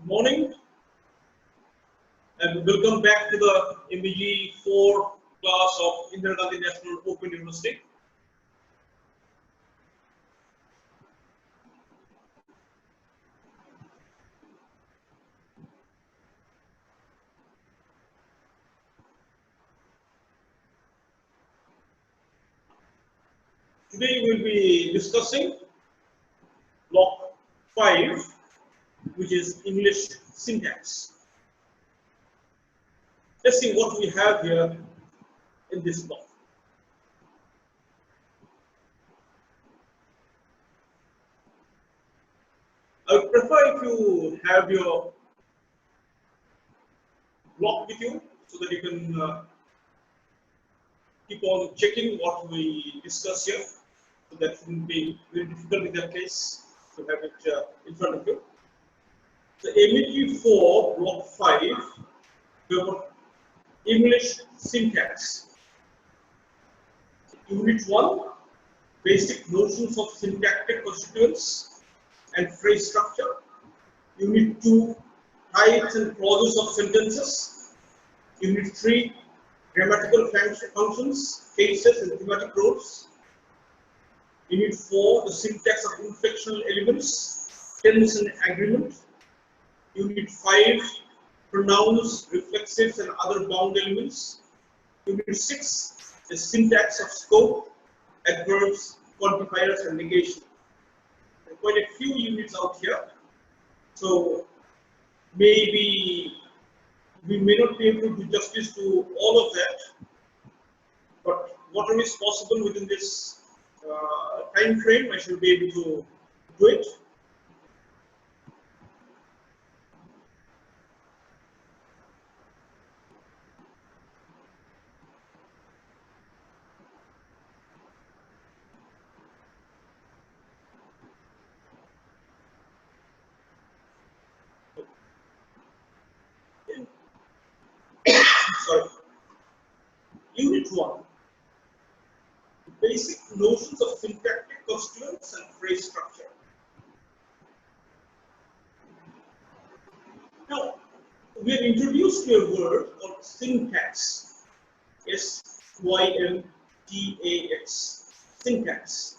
Good morning and welcome back to the MEG 4 class of Indira Gandhi National Open University. Today we will be discussing block 5, which is English syntax. Let's see what we have here in this block. I would prefer if you have your block with you so that you can keep on checking what we discuss here. So that wouldn't be very difficult in that case to have it in front of you. The MEG 4 block 5, we have got English syntax. Unit 1, basic notions of syntactic constituents and phrase structure. Unit 2, types and clauses of sentences. Unit 3, grammatical functions, cases and thematic roles. Unit 4, the syntax of inflectional elements, tense and agreement. Unit 5, pronouns, reflexives and other bound elements. Unit 6, the syntax of scope, adverbs, quantifiers and negation. There are quite a few units out here, so maybe we may not be able to do justice to all of that, but whatever is possible within this time frame, I should be able to do it. Sorry. Unit 1. Basic notions of syntactic constituents and phrase structure. Now, we are introduced to a word called syntax. S-Y-N-T-A-X. Syntax.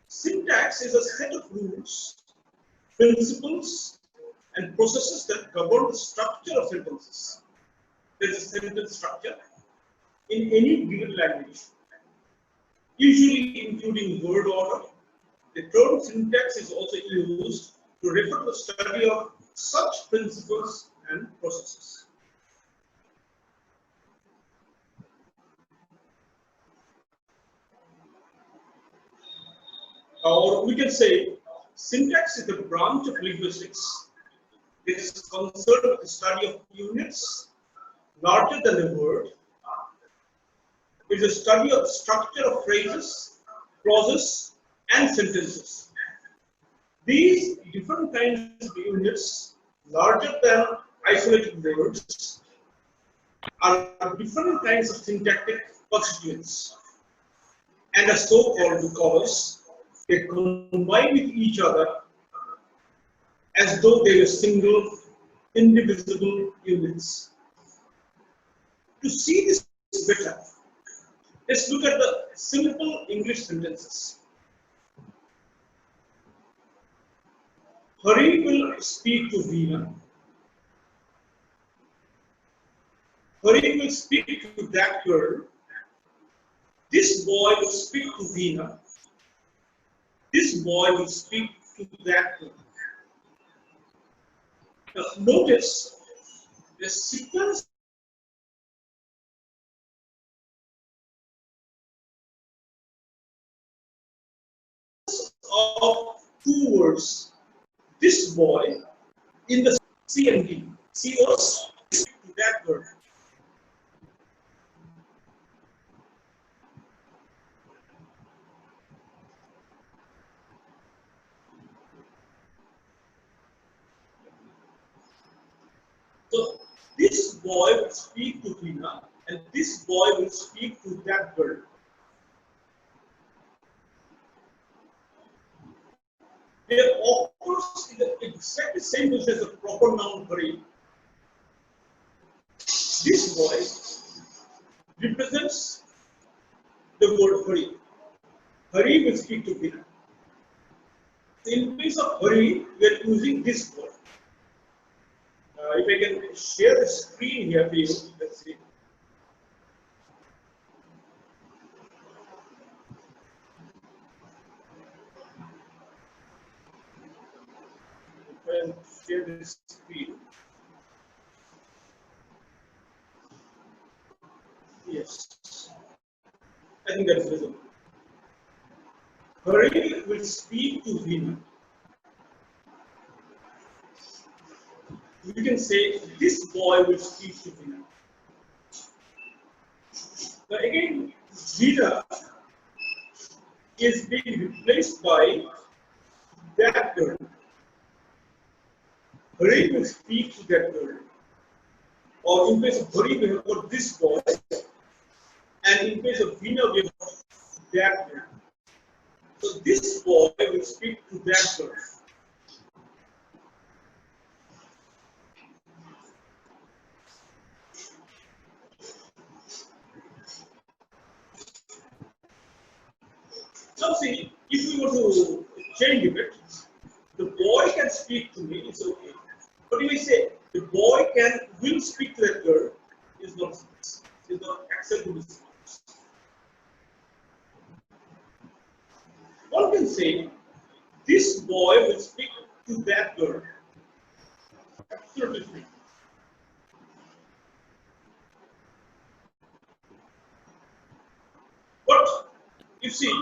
Syntax is a set of rules, principles, and processes that govern the structure of sentences. There is a sentence structure in any given language, usually including word order. The term syntax is also used to refer to the study of such principles and processes. Or we can say syntax is the branch of linguistics. It is concerned with the study of units larger than a word. It is a study of the structure of phrases, clauses, and sentences. These different kinds of units, larger than isolated words, are different kinds of syntactic constituents and are so called because they combine with each other as though they were single, indivisible units. To see this better, let's look at the simple English sentences. Hari will speak to Veena. Hari will speak to that girl. This boy will speak to Veena. This boy will speak to that girl. Now, notice the sequence of two words. This boy in the C and D. C was to that girl. boy will speak to Veena, and this boy will speak to that girl. There occurs in the exactly same position as the proper noun Hari. This boy represents the word Hari. Hari will speak to Veena. In place of Hari, we are using this word. If I can share the screen here for you, let's see. If I can share this screen. Yes, I think that is visible. Hari will speak to Veena. We can say this boy will speak to Veena. Now again, Veena is being replaced by that girl. Hari will speak to that girl. Or in place of Hari, we have got this boy. And in place of Veena, we have that girl. So this boy will speak to that girl. Now see, if we were to change a bit, the boy can speak to me, it's okay. But if we say the boy will speak to that girl, is not acceptable. One can say this boy will speak to that girl. Absolutely free. But you see,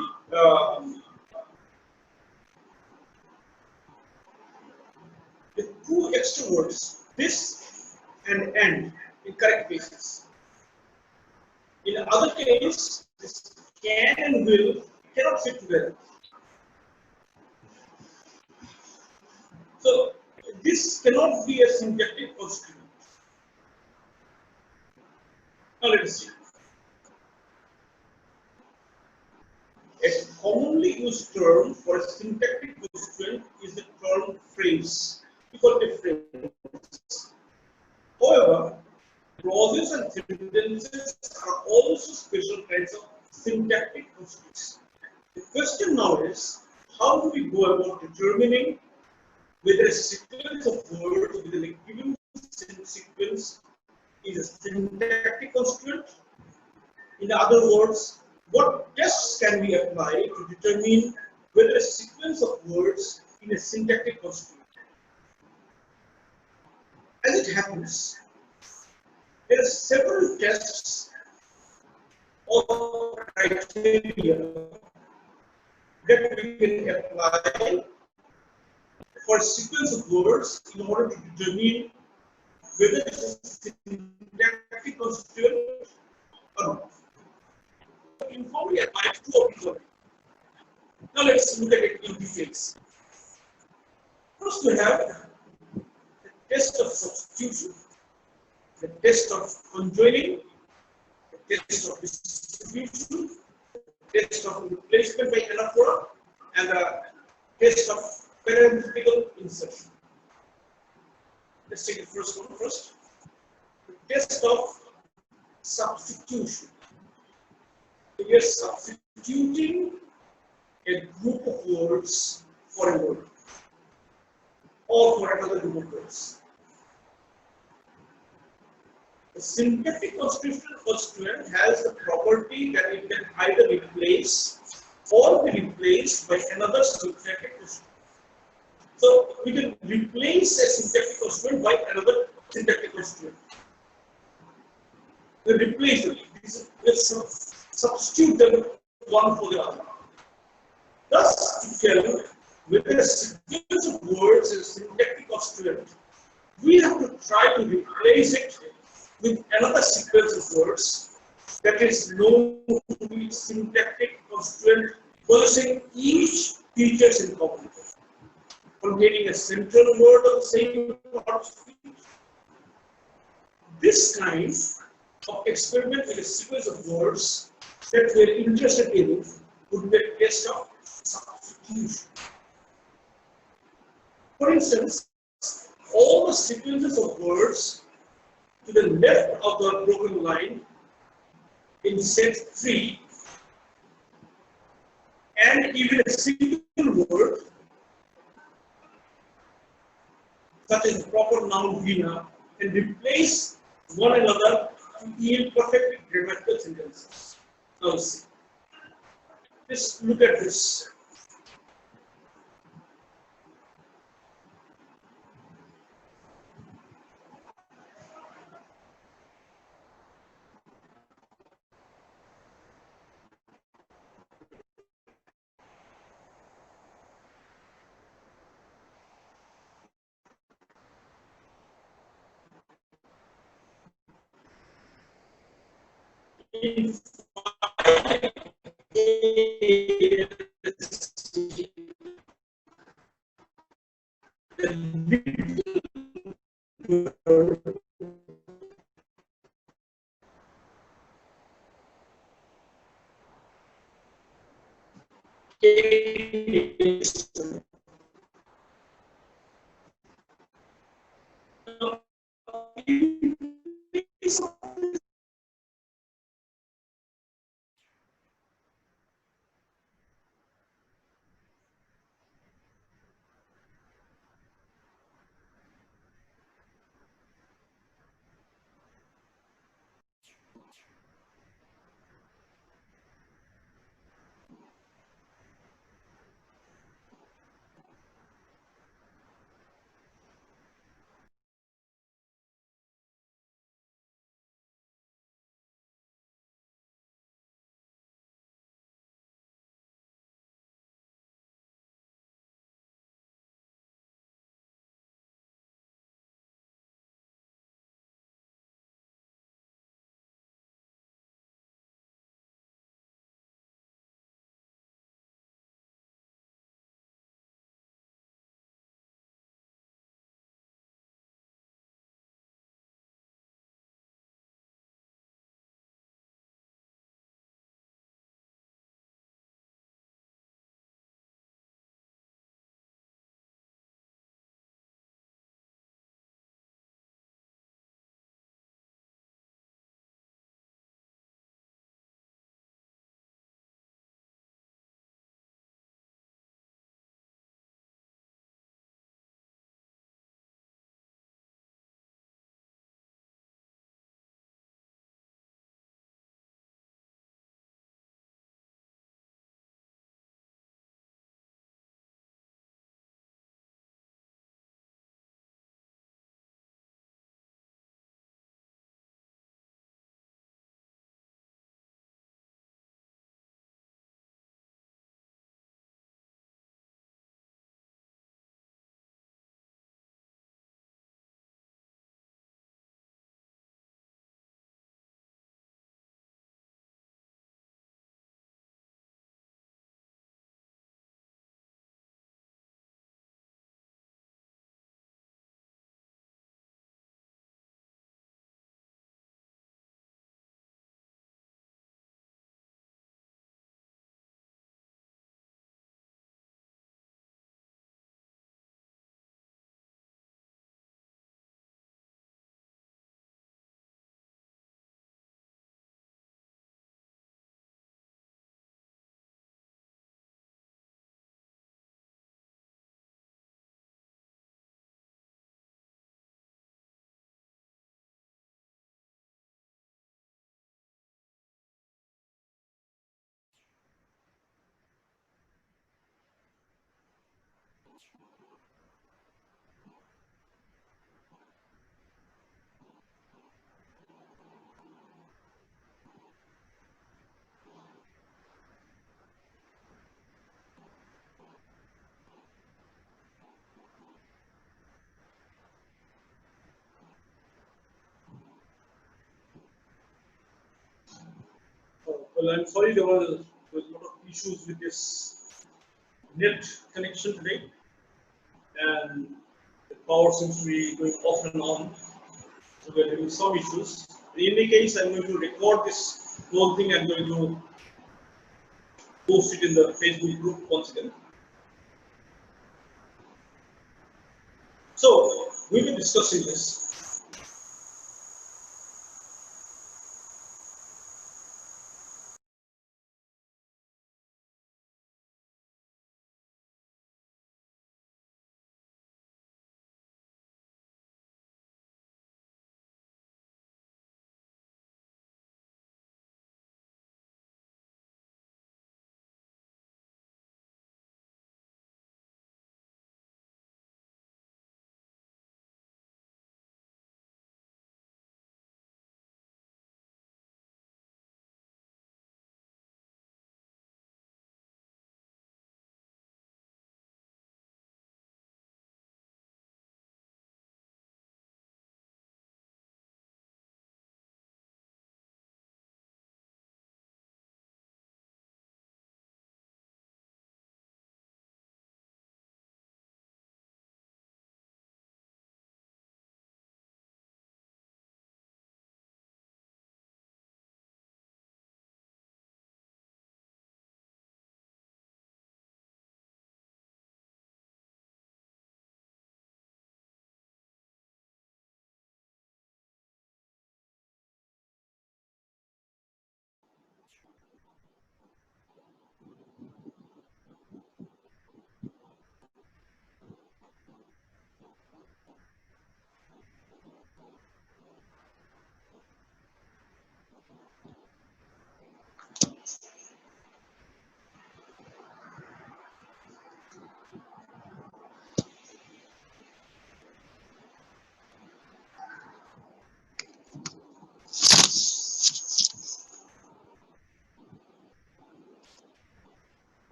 the two extra words, this and end, in correct cases. In other case, this can and will cannot fit together. So this cannot be a syntactic constituent. Now let us see. A commonly used term for a syntactic constituent is the term phrase. We call it a phrase. However, clauses and sentences are also special kinds of syntactic constituents. The question now is, how do we go about determining whether a sequence of words within a given sequence is a syntactic constituent? In other words, what tests can we apply to determine whether a sequence of words is a syntactic constituent? As it happens, there are several tests or criteria that we can apply for a sequence of words in order to determine whether it is a syntactic constituent or not. Informally applied to a people. Now let's look at it in details. First, we have the test of substitution, the test of conjoining, the test of distribution, the test of replacement by anaphora, and the test of parenthetical insertion. Let's take the first one first. The test of substitution. We are substituting a group of words for a word or for another group of words. The syntactic constituent has the property that it can either replace or be replaced by another syntactic constituent. So we can replace a syntactic constituent by another syntactic constituent. We replace them. Substitute them one for the other. Thus, to tell whether a sequence of words is a syntactic constituent, we have to try to replace it with another sequence of words that is known to be syntactic constituent, possessing each features in common, containing a central word of the same part of speech. this kind of experiment with a sequence of words that we are interested in would be a test of substitution. For instance, all the sequences of words to the left of the broken line in set 3 and even a single word such as the proper noun vina can replace one another to yield perfectly grammatical sentences. Now see, just look at this. In well, I'm sorry there was a lot of issues with this net connection today, and the power seems to be going off and on. So we are having some issues. In any case, I'm going to record this whole thing. I'm going to post it in the Facebook group once again. So we'll be discussing this.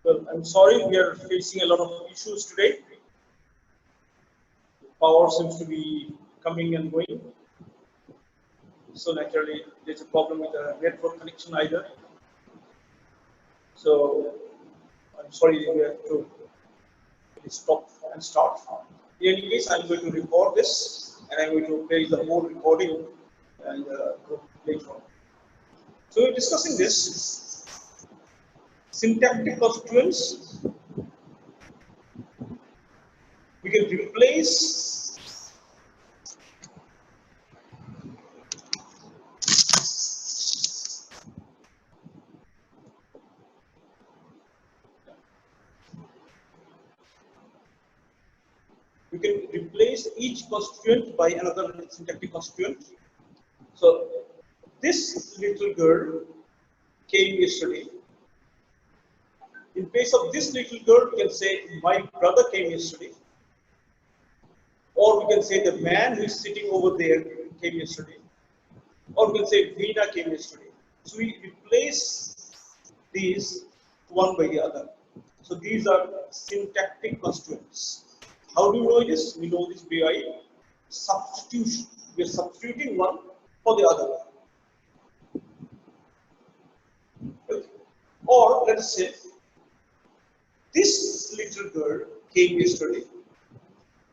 Well, I'm sorry, we are facing a lot of issues today. Power seems to be coming and going. So naturally, there's a problem with the network connection either. So I'm sorry, we have to stop and start. In any case, I'm going to record this and I'm going to play the whole recording and later on. So we're discussing this syntactic constituents. We can replace each constituent by another syntactic constituent. So this little girl came yesterday. In place of this little girl, we can say my brother came yesterday. Or we can say the man who is sitting over there came yesterday. Or we can say Veena came yesterday. So we replace these one by the other. So these are syntactic constituents. How do we know this? We know this by substitution. We are substituting one for the other. Okay. Or let us say this little girl came yesterday.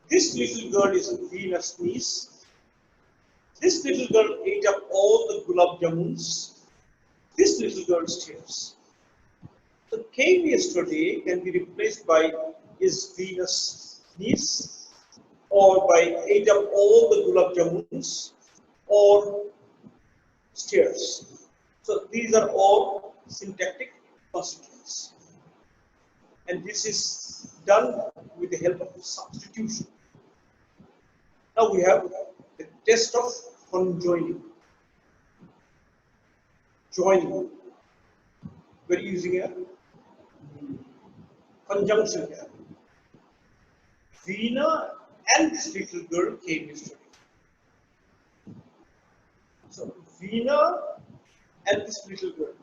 This little girl is Veena's niece. This little girl ate up all the gulab jamuns. This little girl stares. So came yesterday can be replaced by is Veena's niece, or by ate up all the gulab jamuns, or stairs. So these are all syntactic constituents. And this is done with the help of substitution. Now we have the test of conjoining. Joining. We're using a conjunction here. Veena and this little girl came yesterday. So Veena and this little girl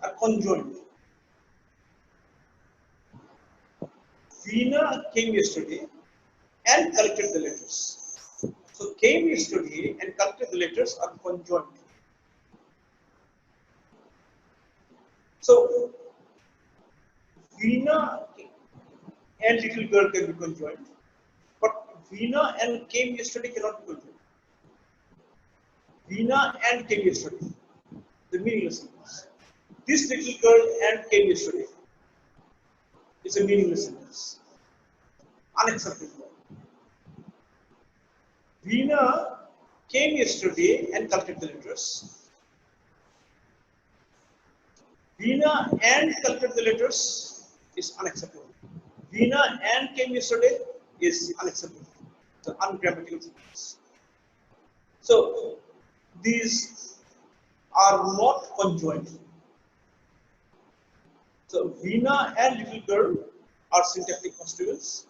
are conjoined. Veena came yesterday and collected the letters. So came yesterday and collected the letters are conjoined. So Veena and little girl can be conjoined, but Veena and came yesterday cannot be conjoined. Veena and came yesterday, the meaningless sentence. This little girl and came yesterday is a meaningless sentence. Unacceptable. Veena came yesterday and collected the letters. Veena and collected the letters is unacceptable. Veena and came yesterday is unacceptable. It's an ungrammatical sentence. So these are not conjoined. So Veena and little girl are syntactic constituents.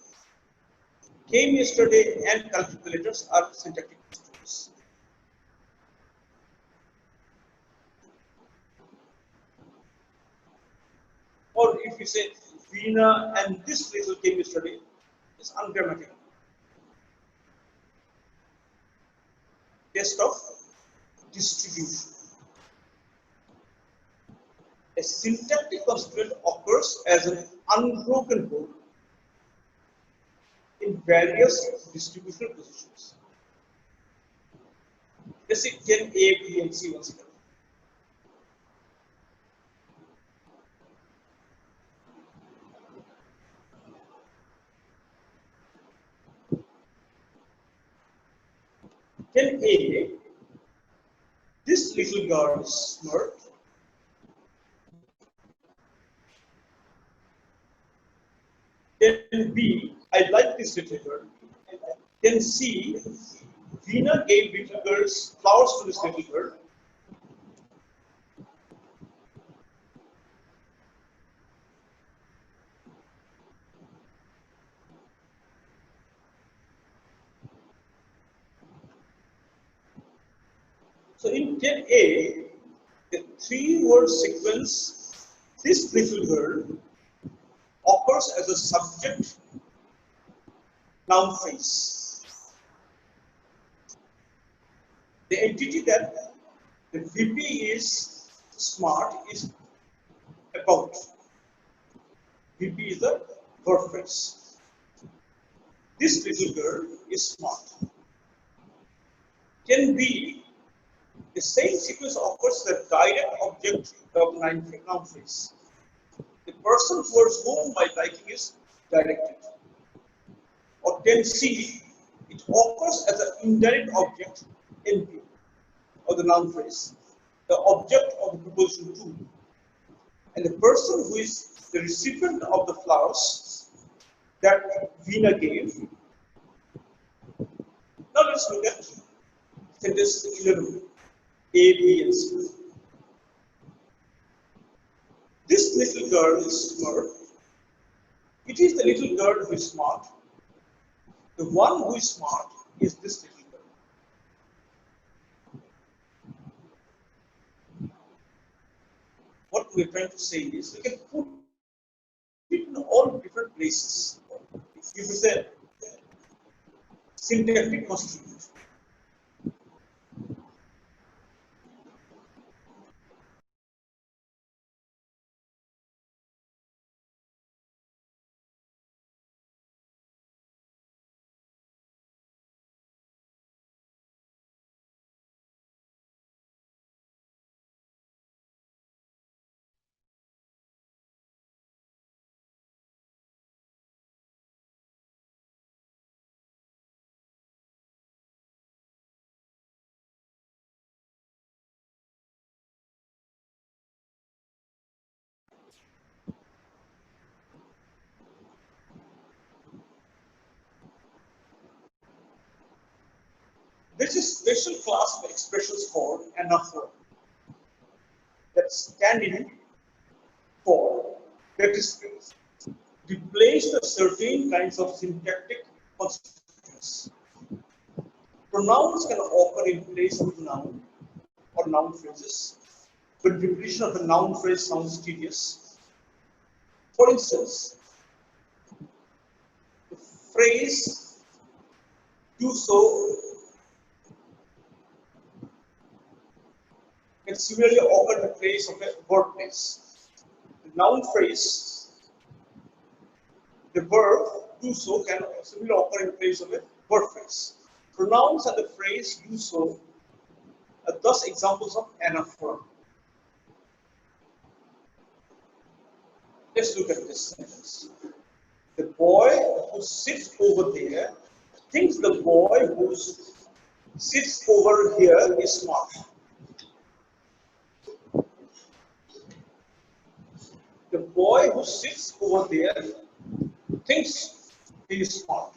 Came yesterday and collected the letters are syntactic constituents. Or if you say Veena and this little came yesterday, it's ungrammatical. Test of distribution. A syntactic constituent occurs as an unbroken whole in various distributional positions. Let's say 10A, B, and C once again. Then A, this little girl is smart. Then B, I like this little girl. Then C, Veena gave little girls flowers to this little girl. So in 10A, the three-word sequence, this little girl occurs as a subject noun phrase. The entity that the VP is smart is about. VP is the verb phrase. This little girl is smart. Can be the same sequence occurs the direct object of noun phrase. The person towards whom my liking is directed. Or 10C, it occurs as an indirect object NP of the noun phrase, the object of the proposition to, and the person who is the recipient of the flowers that Veena gave. Now let's look at sentence 11, A, B, and C. This little girl is smart. It is the little girl who is smart. The one who is smart is this little girl. What we are trying to say is we can put it in all different places. If you say syntactic constituent. There is a special class of expressions for and not for that stand in for, that is replace the certain kinds of syntactic constituents. Pronouns can occur in place of noun or noun phrases when repetition of a noun phrase sounds tedious. For instance, phrase do so can similarly occur in place of a verb place. The noun phrase, the verb do so can similarly occur in place of a verb phrase. Pronouns and the phrase do so are thus examples of anaphora. Let's look at this sentence. The boy who sits over there thinks the boy who sits over here is smart. The boy who sits over there thinks he is smart.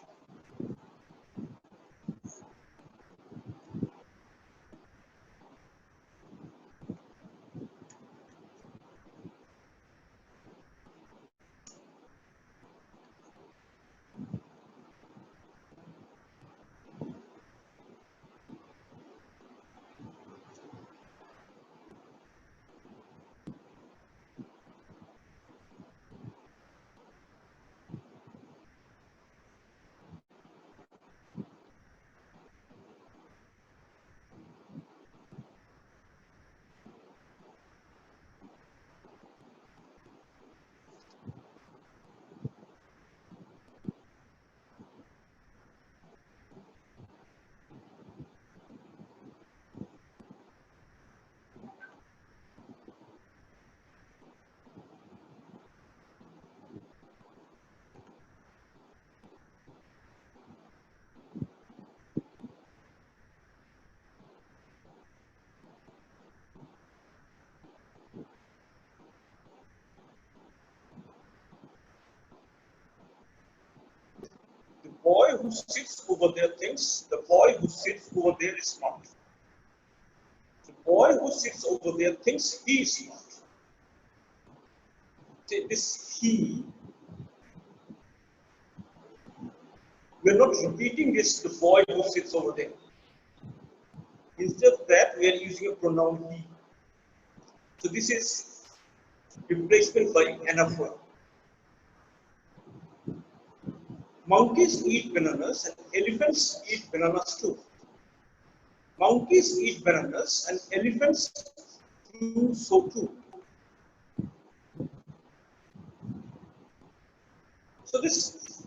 The boy who sits over there thinks the boy who sits over there is smart. The boy who sits over there thinks he is smart. This he, we are not repeating this, the boy who sits over there. Instead of that, we are using a pronoun he. So this is replacement by anaphora. Monkeys eat bananas and elephants eat bananas too. Monkeys eat bananas and elephants do so too. So this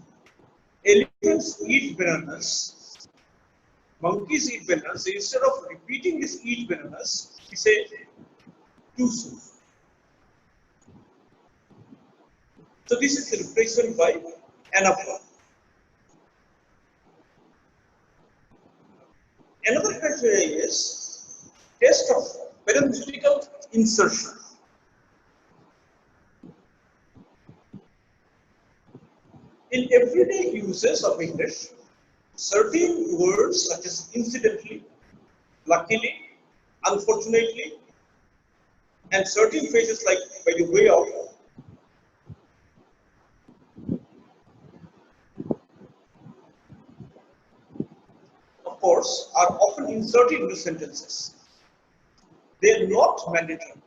elephants eat bananas, monkeys eat bananas. So instead of repeating this eat bananas, we say do so. So this is the replacement by anaphora. Another criteria is test of parenthetical insertion. In everyday uses of English, certain words such as incidentally, luckily, unfortunately, and certain phrases like by the way of course, are often inserted into sentences. They are not mandatory,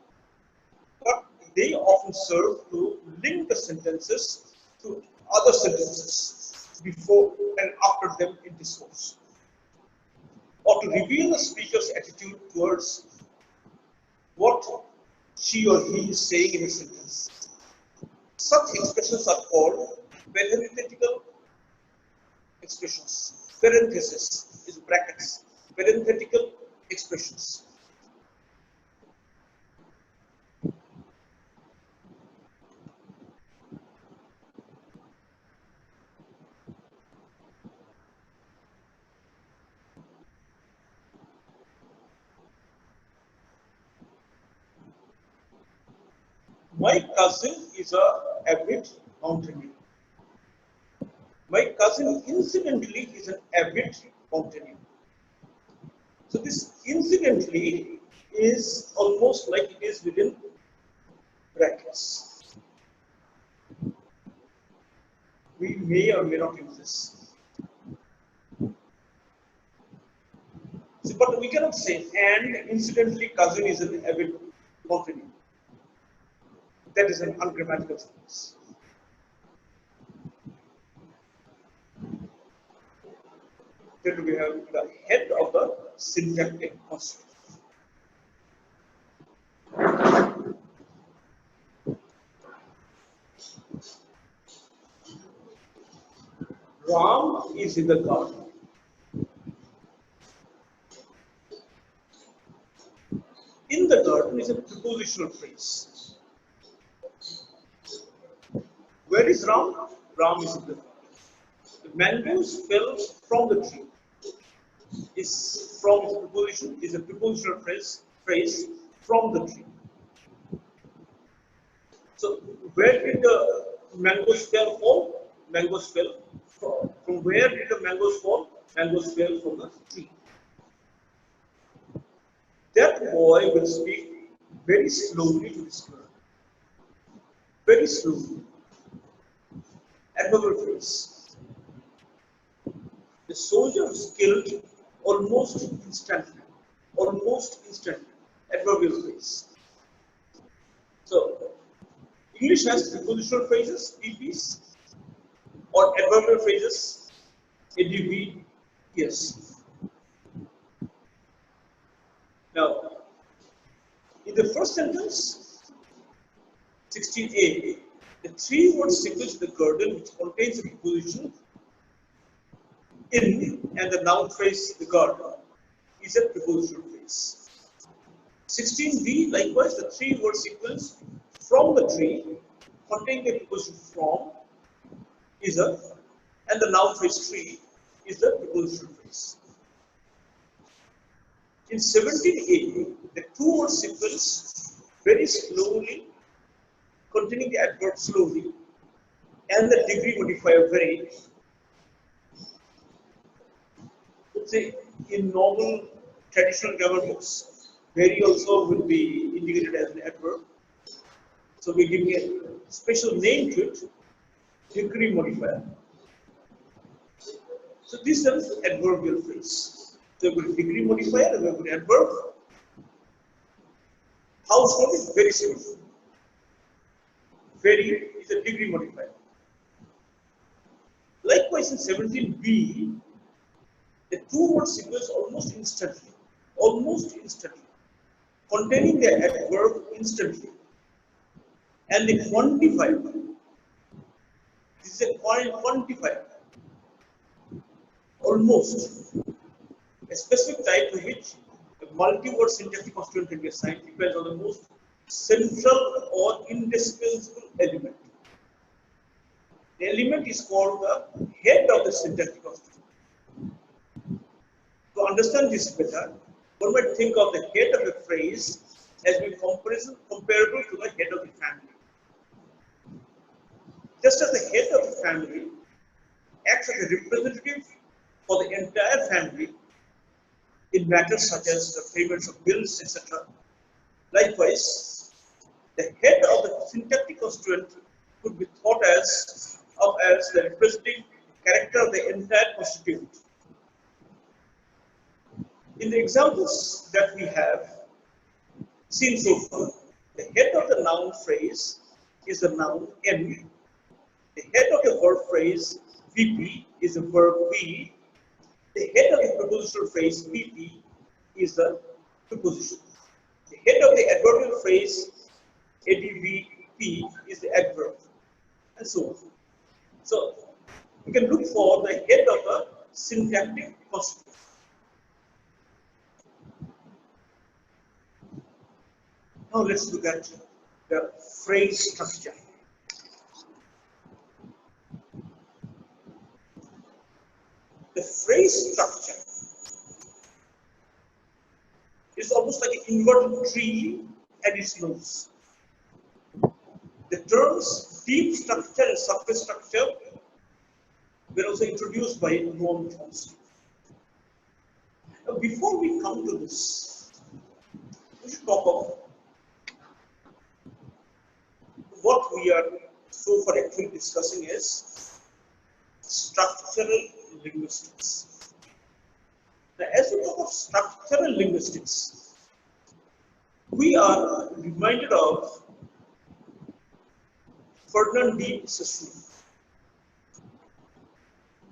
but they often serve to link the sentences to other sentences before and after them in discourse, or to reveal the speaker's attitude towards what she or he is saying in a sentence. Such expressions are called parenthetical expressions. Parenthesis is brackets. Parenthetical expressions. My cousin is an avid mountaineer. My cousin incidentally is an avid mountaineer. So this incidentally is almost like it is within brackets. We may or may not use this. So, but we cannot say and incidentally cousin is an avid mountaineer. That is an ungrammatical sentence. Then we have the head of the syntactic constituent. Ram is in the garden. In the garden is a prepositional phrase. Where is Ram? Ram is in the garden. The mangoes fell from the tree. Is from its preposition is a prepositional phrase from the tree. So where did the mangoes fell from? Mangoes fell from where did the mangoes fall? Mangoes fell from the tree. That boy will speak very slowly to this girl. Very slowly. Adverbial phrase. The soldier was killed almost instantly. Almost instantly. Adverbial phrase. So, English has prepositional phrases, PPs, or adverbial phrases, ADV, yes. Now, in the first sentence, 16a, the three-word sequence of the garden which contains the preposition in and the noun phrase the garden is a prepositional phrase. 16b, likewise, the three-word sequence from the tree containing the preposition from is a, and the noun phrase tree is the prepositional phrase. In 17a, the two-word sequence very slowly containing the adverb slowly and the degree modifier very. Let's say in normal traditional grammar books, very also will be indicated as an adverb. So we're giving a special name to it, degree modifier. So this is an adverbial phrase. So we've got degree modifier and we've got adverb. How slow is very slow. Very is a degree modifier. Likewise in 17b, the two-word sequence almost instantly, containing the adverb instantly, and the quantifier. This is a quantifier, almost, a specific type to which a multi-word syntactic constituent can be assigned depends on the most central or indispensable element. The element is called the head of the syntactic constituent. To understand this better, one might think of the head of a phrase as being comparable to the head of the family. Just as the head of the family acts as a representative for the entire family in matters such as the payments of bills, etc. Likewise, the head of the syntactic constituent could be thought as the representing character of the entire constituent. In the examples that we have seen so far, the head of the noun phrase is the noun M. The head of the verb phrase VP is the verb be. The head of the prepositional phrase PP is the preposition. The head of the adverbial phrase ADVP is the adverb, and so on. So we can look for the head of the syntactic constituent. Now let's look at the phrase structure. The phrase structure is almost like an inverted tree at its nose. The terms deep structure and surface structure were also introduced by Noam Chomsky. Now, before we come to this, we should talk about what we are so far actually discussing is structural linguistics. Now, as we talk of structural linguistics, we are reminded of Ferdinand de Saussure.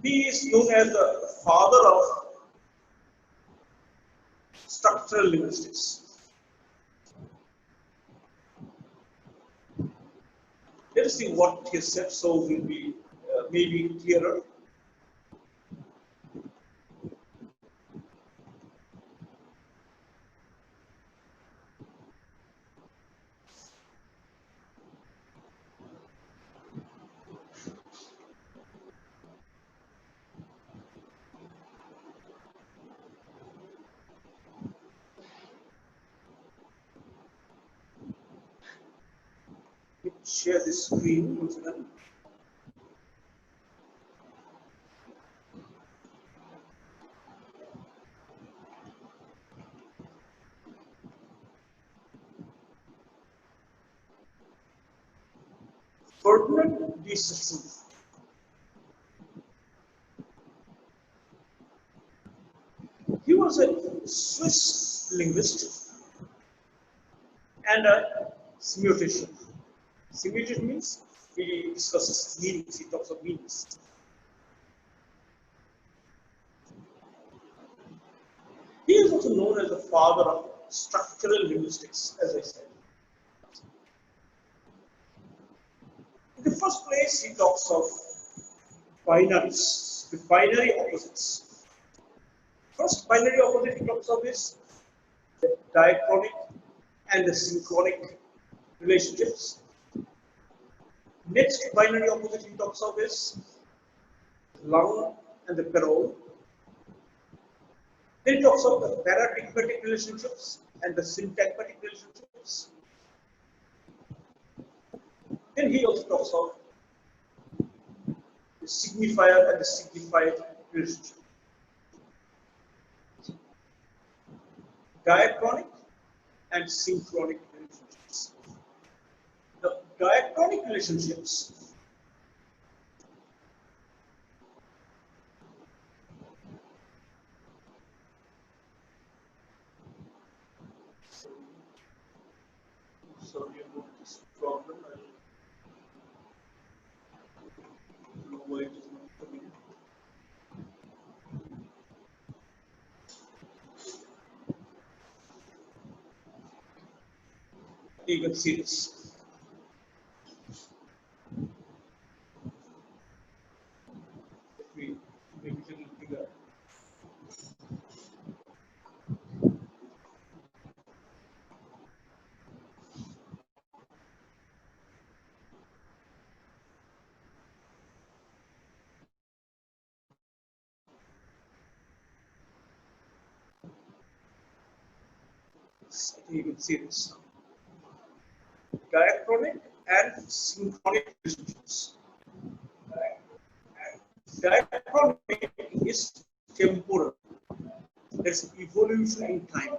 He is known as the father of structural linguistics. Let us see what he has said, so will be maybe clearer. Share the screen once again. Burmon, this is true. He was a Swiss linguist and a semiotician. Semiotician means he discusses meanings, he talks of meanings. He is also known as the father of structural linguistics, as I said. In the first place, he talks of binaries, the binary opposites. First binary opposite he talks of is the diachronic and the synchronic relationships. Next binary opposite he talks of is lung and the parole. Then he talks of the paradigmatic relationships and the syntagmatic relationships. Then he also talks of the signifier and the signified relationship. Diachronic and synchronic relationships. The diachronic relationships sorry about this problem. I don't know why it is not coming. You can see this. Let me make it a little bigger. You can see this. Diachronic and synchronic relationships. Diachronic is temporal. That's evolution in time.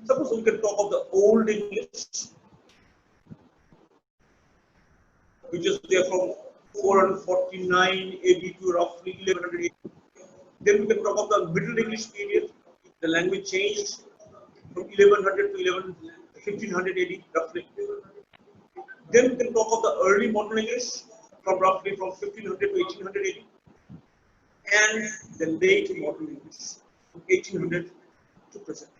Suppose we can talk of the Old English, which is there from 449 AD to roughly 1100 AD. Then we can talk of the Middle English period. The language changed from 1100 to 1500 AD, roughly. Then we can talk of the early modern English, from roughly from 1500 to 1800 AD, and the late modern English, from 1800 to present.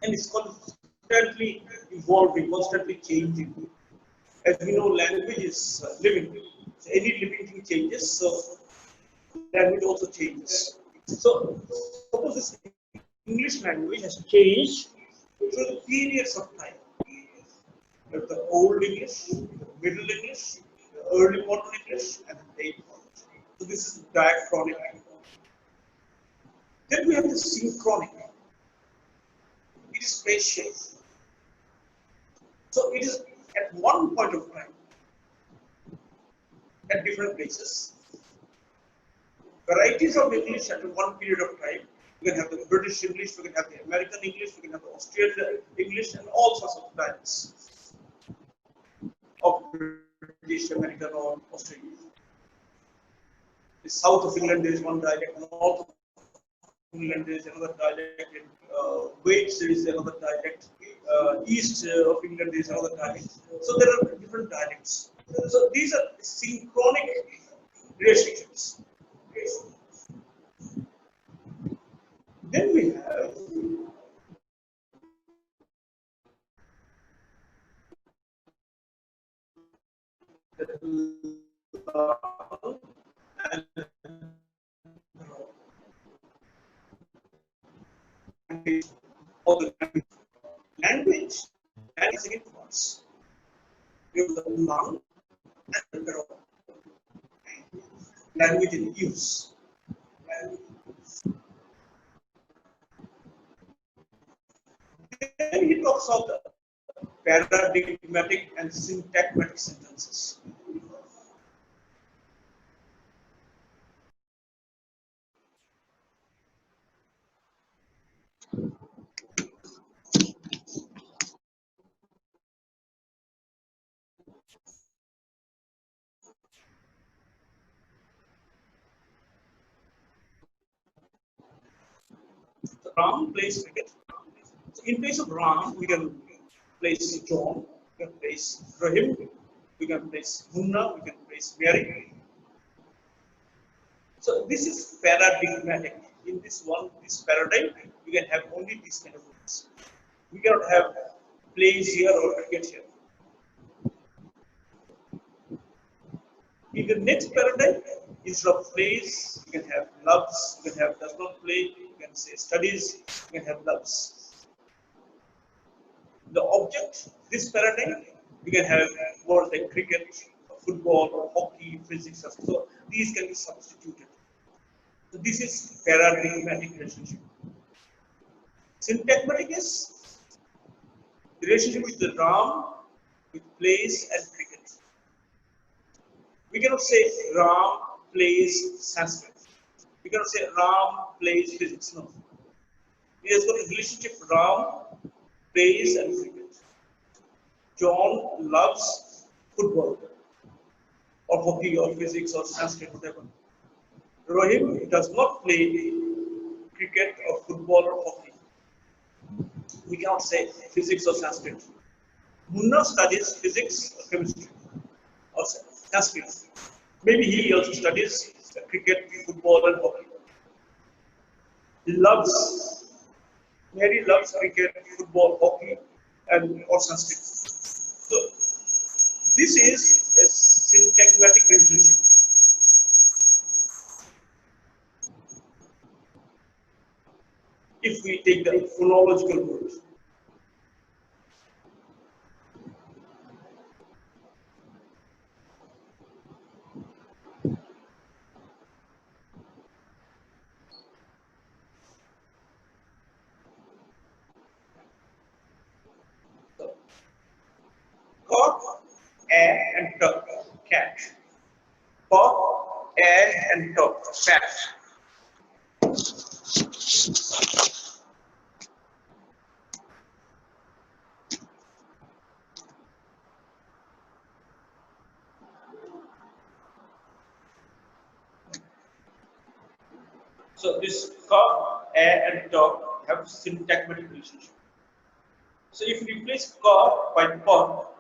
And it's constantly evolving, constantly changing. As we know, language is living. So any living thing changes, so language also changes. So suppose this English language has changed through the periods of time. The Old English, the Middle English, the early modern English, and the late modern. So this is diachronic. Then we have the synchronic. It is spatial. So it is at one point of time, at different places. Varieties of English at one period of time. We can have the British English, we can have the American English, we can have the Australian English, and all sorts of dialects of British, American, or Australian. The south of England there is one dialect, north of England there is another dialect, in Wales there is another dialect, east of England there is another dialect. So there are different dialects. So these are synchronic relationships. Then we have language and second words. We have the lung and the language in use. Then he talks of the paradigmatic and syntagmatic sentences. So Ram plays cricket. So in place of Ram, we can place John, we can place Rahim, we can place Munna, we can place Mary. So this is paradigmatic. In this paradigm, we can have only these kind of words. We cannot have plays here or cricket here. In the next paradigm, instead of plays, you can have loves, you can have does not play, you can say studies, you can have loves. The object, this paradigm, you can have words like cricket, football, or hockey, physics. So these can be substituted. So this is paradigmatic relationship. Syntagmatic is the relationship with the Ram, with plays and cricket. We cannot say Ram plays Sanskrit. We cannot say Ram plays physics. No. He has got a relationship. Ram plays and cricket. John loves football or hockey or physics or Sanskrit, whatever. Rohim does not play cricket or football or hockey. We cannot say physics or Sanskrit. Munna studies physics or chemistry or Sanskrit. Maybe he also studies cricket, football, and hockey. He loves, Mary loves cricket, football, hockey, and or Sanskrit. So this is a syntagmatic relationship. If we take the phonological word, cock, and duck, cat. Cock, and duck, cat. So this cock, and dog have syntagmatic relationship. So if we replace cock by buck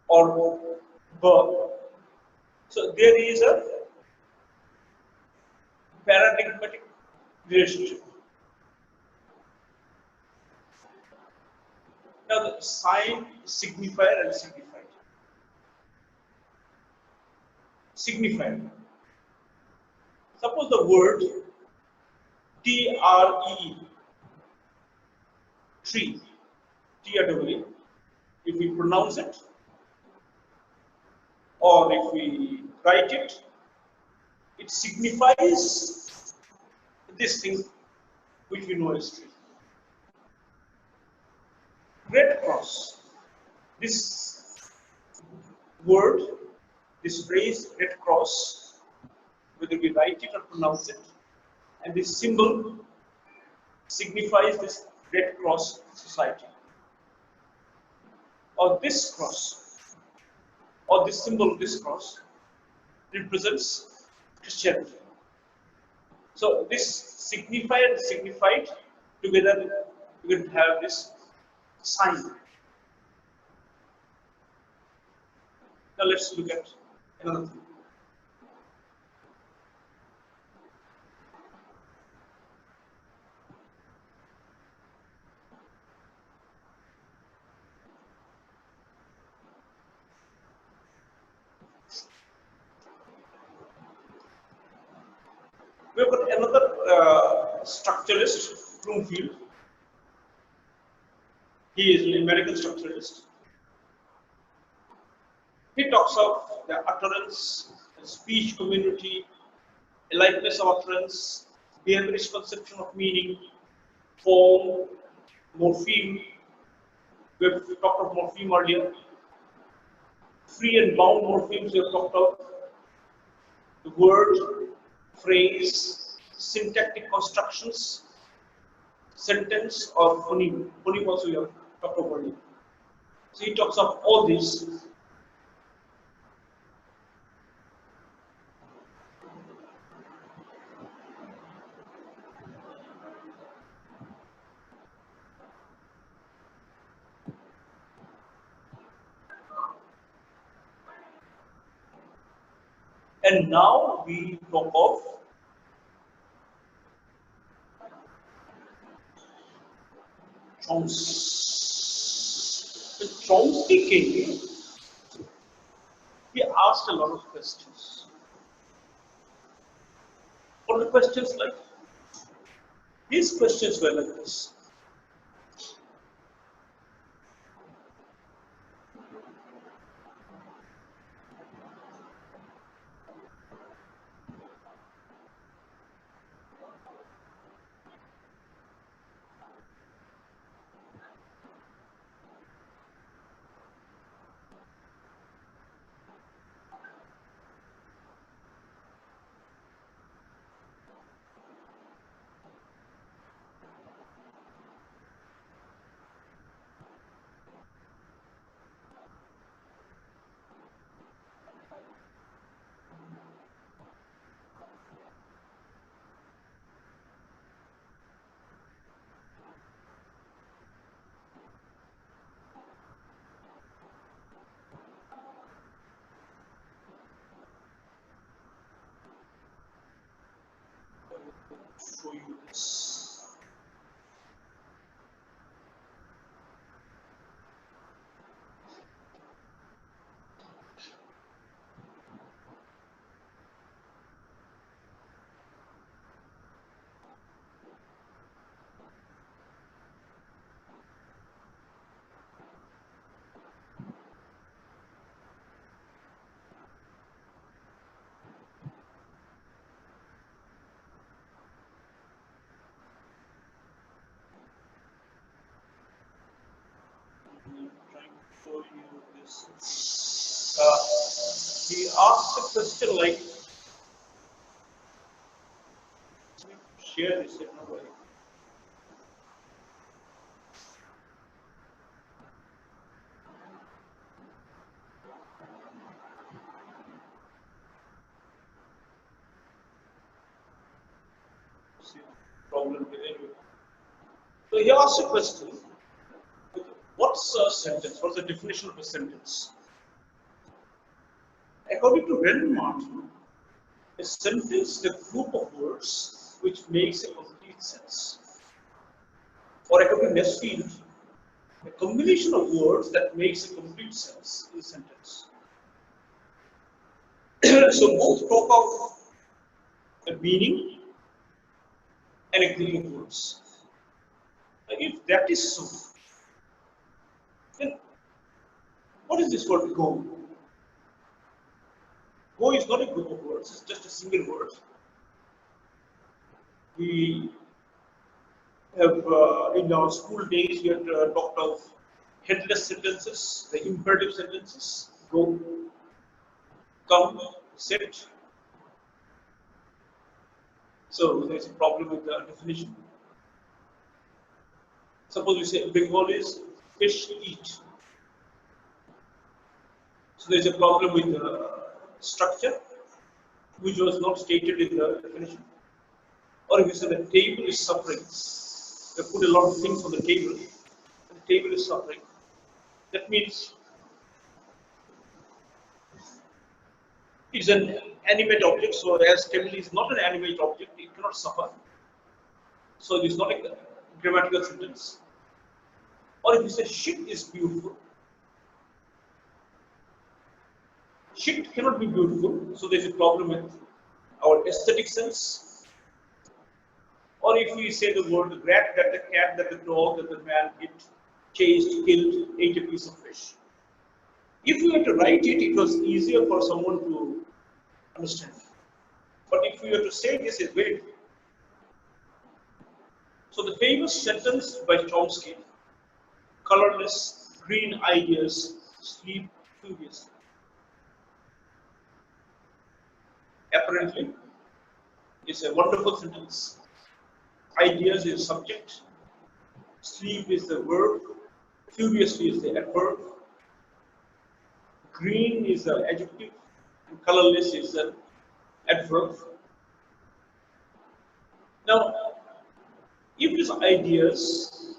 or bird, so there is a paradigmatic relationship. Now the sign, signifier, and signified. Signifier. Suppose the word tree, tree, tree, if we pronounce it or if we write it, it signifies this thing which we know as tree. Red cross. This word, this phrase, red cross, whether we write it or pronounce it, and this symbol signifies this Red Cross Society. Or this cross, or this symbol, this cross, represents Christianity. So this signifier and signified together, we will have this sign. Now let's look at another thing. We've got another structuralist, Bloomfield. He is an American structuralist. He talks of the utterance, the speech community, aliveness of utterance, behaviorist conception of meaning, form, morpheme. We have talked of morpheme earlier. Free and bound morphemes we have talked of. The word, phrase, syntactic constructions, sentence, or phoneme. Phoneme also we have talked of earlier. So he talks of all these. And now we talk of Chomsky. When Chomsky came, he asked a lot of questions. What are the questions like? His questions were like this. Show you this. I'm trying to show you this. He asked a question like, share this in a way. See the problem with it. So he asked a question. What's a sentence? What's the definition of a sentence? According to Ren Martin, a sentence is a group of words which makes a complete sense. Or according to Nesfield, a combination of words that makes a complete sense is a sentence. So both talk of a meaning and a group of words. If that is so, then what is this word go? Go is not a group of words, it's just a single word. We have, in our school days, we had talked of headless sentences, the imperative sentences, go, come, sit. So there's a problem with the definition. Suppose we say Bengalis fish eat. So there's a problem with the structure, which was not stated in the definition. Or if you say the table is suffering, they put a lot of things on the table, and the table is suffering. That means it's an animate object, so as table is not an animate object, it cannot suffer. So it is not a grammatical sentence. Or if you say shit is beautiful, shit cannot be beautiful, so there is a problem with our aesthetic sense. Or if we say the word rat, that the cat, that the dog, that the man hit, chased, killed, ate a piece of fish. If we were to write it, it was easier for someone to understand. But if we were to say this, it's very difficult. So the famous sentence by Chomsky, colorless, green ideas sleep furiously. Apparently, it's a wonderful sentence. Ideas is subject, sleep is the verb, furiously is the adverb, green is the adjective, and colorless is the adverb. Now, if it is ideas,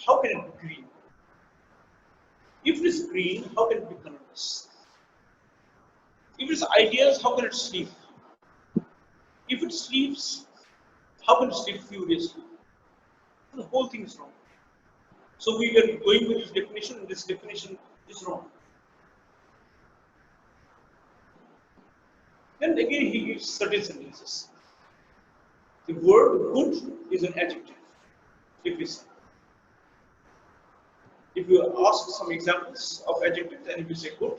how can it be green? If it is green, how can it be colorless? If it is ideas, how can it sleep? If it sleeps, how can it sleep furiously? The whole thing is wrong. So we are going with this definition, and this definition is wrong. Then again he gives certain sentences. The word good is an adjective, if we say. If you ask some examples of adjectives, and if you say good,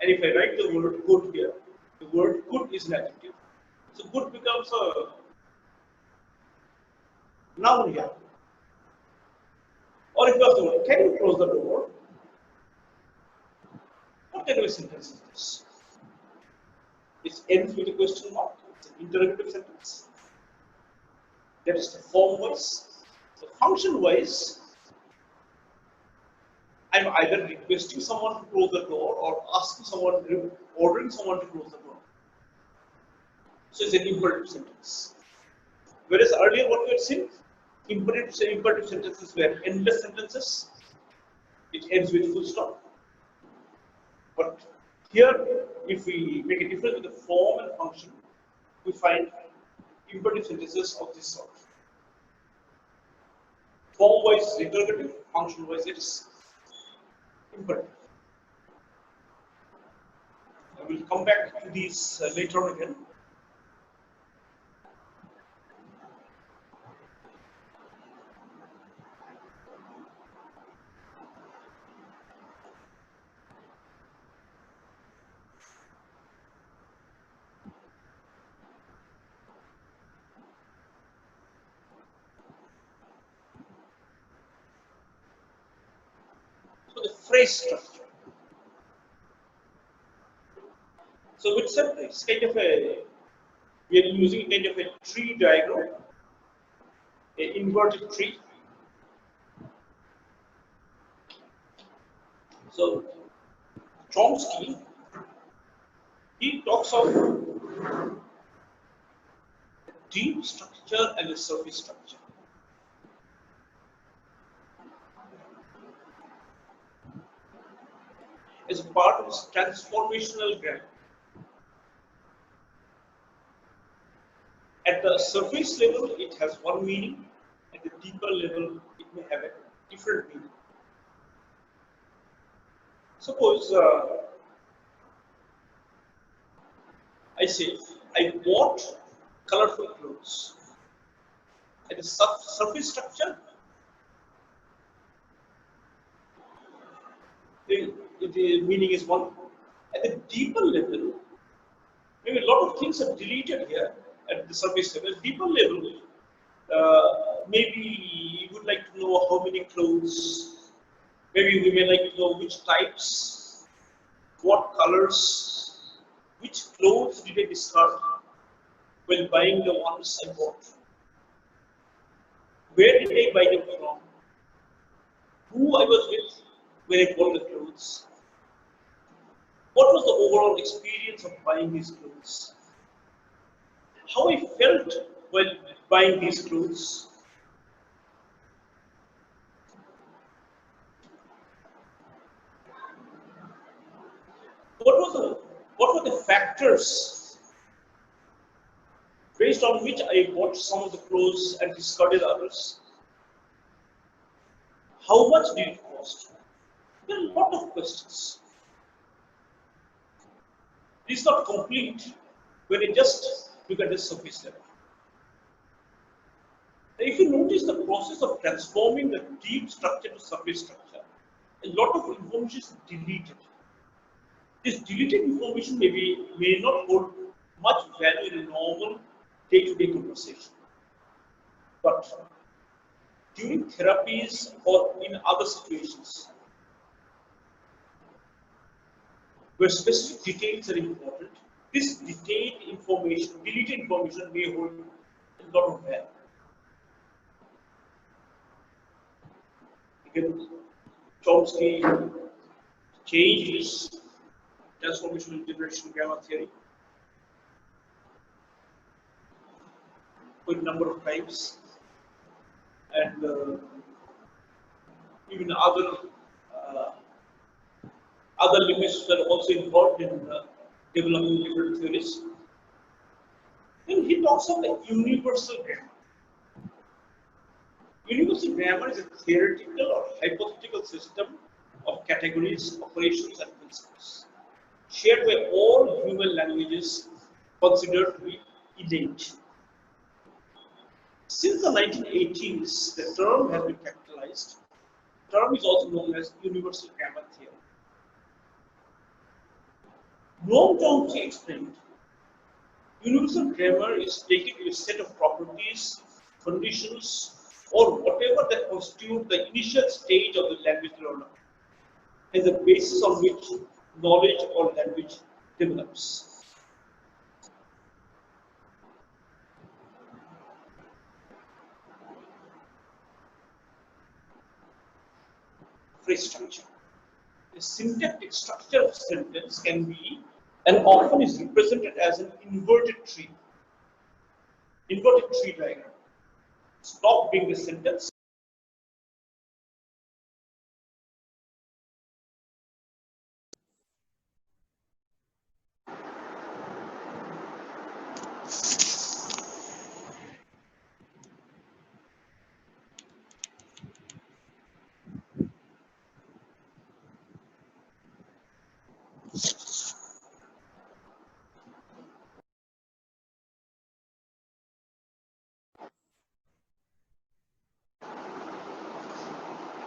and if I write the word good here, the word good is an adjective. So good becomes a noun here. Or if you ask the word, can you close the door? What kind of a sentence is this? It ends with a question mark. It's an interrogative sentence. That is the form wise. So function wise, I'm either requesting someone to close the door or asking someone, ordering someone to close the door. So it's an imperative sentence. Whereas earlier what we had seen, imperative sentences were endless sentences. It ends with full stop. But here, if we make a difference with the form and function, we find imperative sentences of this sort. Form-wise interrogative, function-wise it is imperative. I will come back to these later on again. So the phrase structure. So it's kind of a, we are using kind of a tree diagram, an inverted tree. So Chomsky, he talks of deep structure and a surface structure. As a part of its transformational grammar. At the surface level, it has one meaning. At the deeper level, it may have a different meaning. Suppose I say, I bought colorful clothes. At the surface structure, the meaning is one. At the deeper level, maybe a lot of things are deleted here at the surface level. Deeper level, maybe you would like to know how many clothes. Maybe we may like to know which types, what colors, which clothes did I discard when buying the ones I bought. Where did I buy them from? Who I was with when I bought the clothes? What was the overall experience of buying these clothes? How I felt while buying these clothes? What were the factors based on which I bought some of the clothes and discarded others? How much did it cost? There are a lot of questions. It is not complete when I just look at the surface level. If you notice the process of transforming the deep structure to surface structure, a lot of information is deleted. This deleted information may not hold much value in a normal day-to-day conversation. But during therapies or in other situations where specific details are important, this deleted information may hold a lot of value. Again, Chomsky changed his transformational integration grammar theory quite a number of times, and even uh, other linguists were also involved in developing different theories. Then he talks of the universal grammar. Universal grammar is a theoretical or hypothetical system of categories, operations, and principles shared by all human languages considered to be innate. Since the 1980s, the term has been capitalized. The term is also known as universal grammar theory. Noam Chomsky explained, universal grammar is taken to a set of properties, conditions, or whatever that constitute the initial stage of the language learner as the basis on which knowledge or language develops. Phrase structure. The syntactic structure of sentence can be and often is represented as an inverted tree diagram. Stop being the sentence.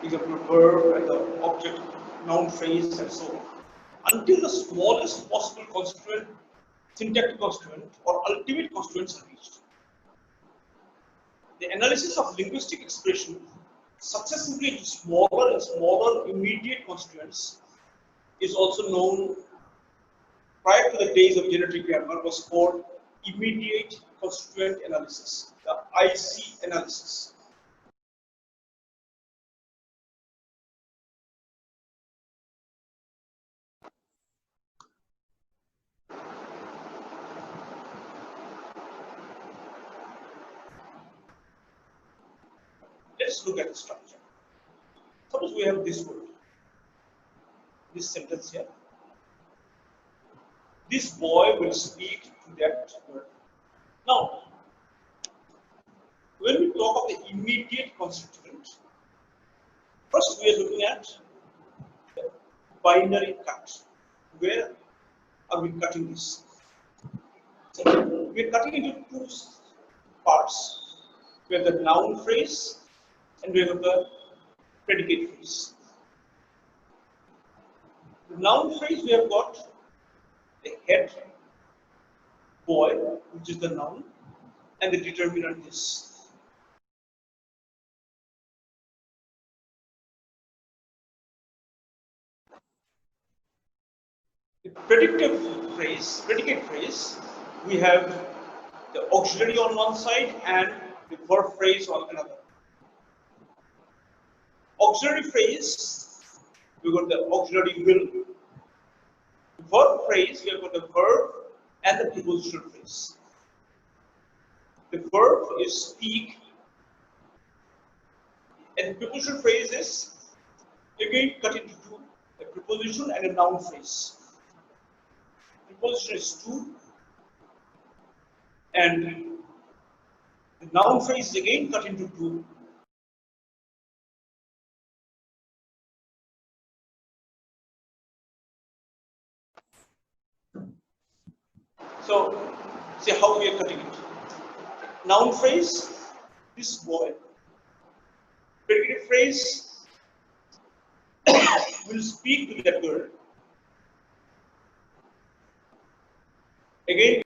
Example, verb and the object, noun, phrase, and so on. Until the smallest possible constituent, syntactic constituent, or ultimate constituents are reached. The analysis of linguistic expression successively into smaller and smaller immediate constituents is also known, prior to the days of genetic grammar, was called immediate constituent analysis, the IC analysis. Let's look at the structure. Suppose we have this word, this sentence here. This boy will speak to that word. Now, when we talk of the immediate constituent, first we are looking at the binary cut. Where are we cutting this? So we are cutting into two parts. We have the noun phrase and we have the predicate phrase. The noun phrase, we have got the head, boy, which is the noun, and the determinant is. The predicate phrase, we have the auxiliary on one side and the verb phrase on another. Auxiliary phrase, we got the auxiliary will. The verb phrase, we have got the verb and the prepositional phrase. The verb is speak, and the prepositional phrase is again cut into two: a preposition and a noun phrase. Preposition is to, and the noun phrase is again cut into two. So, see how we are cutting it. Noun phrase, this boy. Predicate phrase will speak to that girl. Again,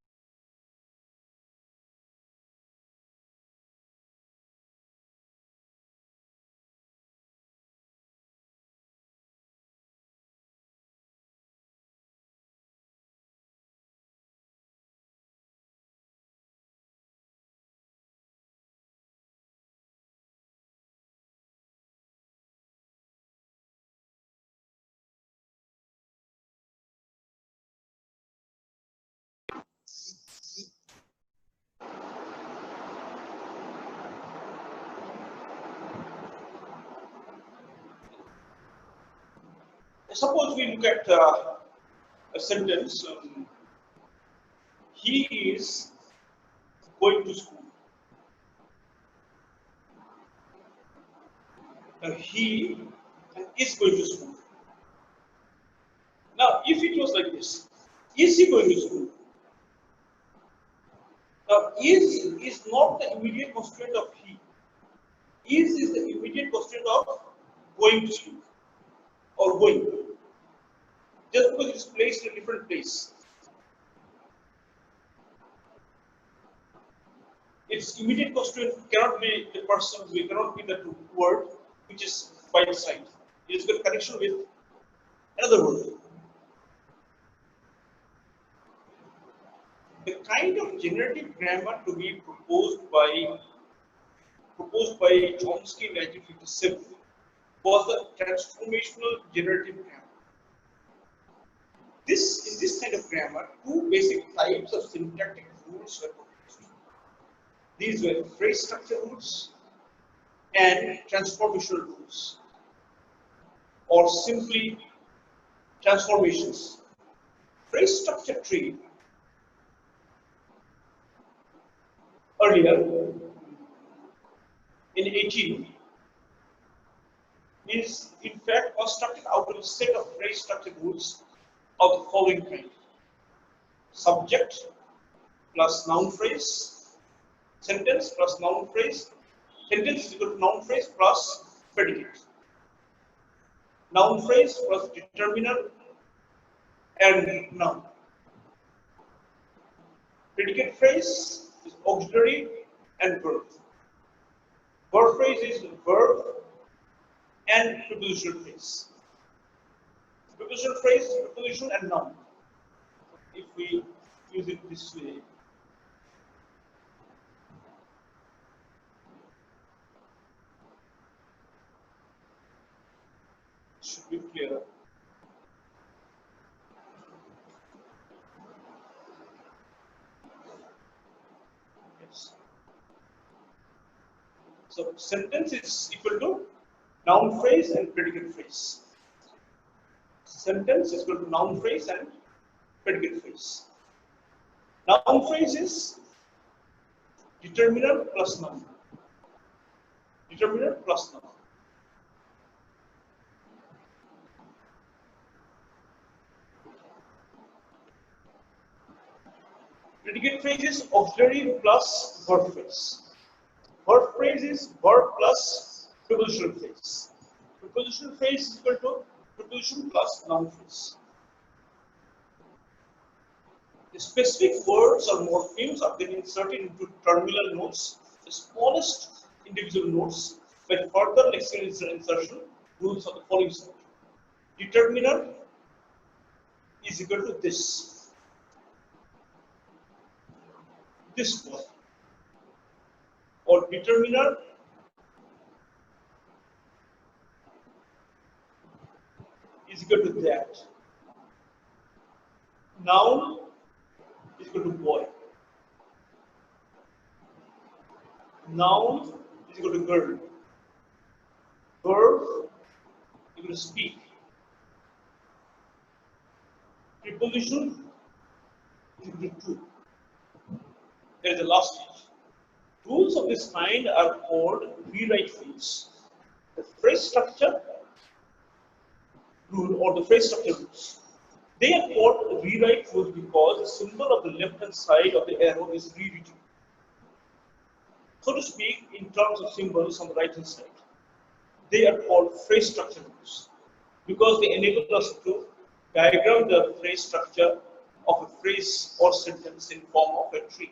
suppose we look at a sentence. He is going to school. He is going to school. Now, if it was like this, is he going to school? Now, is not the immediate constraint of he. Is the immediate constraint of going to school or going. Just because it is placed in a different place. Its immediate constraint cannot be the person, we cannot be the word which is by the side. It is got connection with another word. The kind of generative grammar to be proposed by Chomsky in 1957 was the transformational generative grammar. In this kind of grammar, two basic types of syntactic rules were proposed. These were phrase structure rules and transformational rules, or simply transformations. Phrase structure tree earlier in 18 is in fact constructed out of a set of phrase structure rules of the following kind: subject plus noun phrase, sentence plus noun phrase, sentence is equal to noun phrase plus predicate, noun phrase plus determiner and noun. Predicate phrase is auxiliary and verb. Verb phrase is verb and prepositional phrase. Prepositional phrase is preposition and noun. If we use it this way, it should be clearer. Yes. So sentence is equal to noun phrase and predicate phrase. Sentence is equal to noun phrase and predicate phrase. Noun phrase is determiner plus noun. Determiner plus noun. Predicate phrase is auxiliary plus verb phrase. Verb phrase is verb plus prepositional phrase. Prepositional phrase is equal to preposition plus noun phrase. The specific words or morphemes are then inserted into terminal nodes, the smallest individual nodes, by further lexical insertion rules of the following sort. Determiner is equal to this one, or determiner is equal to that. Noun is equal to boy. Noun is equal to girl. Verb is equal to speak. Preposition is equal to to. There is the last stage. Rules of this kind are called rewrite rules. The phrase structure rule or the phrase structure rules. They are called rewrite rules because the symbol of the left hand side of the arrow is rewritten. So to speak, in terms of symbols on the right hand side, they are called phrase structure rules because they enable us to diagram the phrase structure of a phrase or sentence in form of a tree.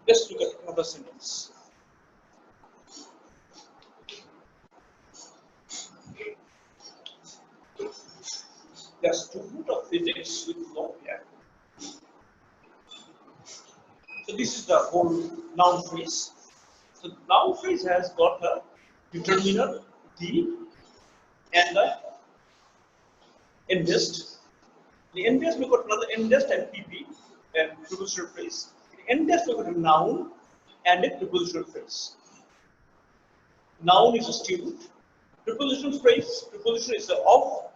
Let's look at another sentence. The student of physics with long hair. So this is the whole noun phrase. So the noun phrase has got a determiner, the, and the endest. The endest we got another endest and PP, and prepositional phrase. The endest we got a noun and a prepositional phrase. Noun is a student. Prepositional phrase. Preposition is the of.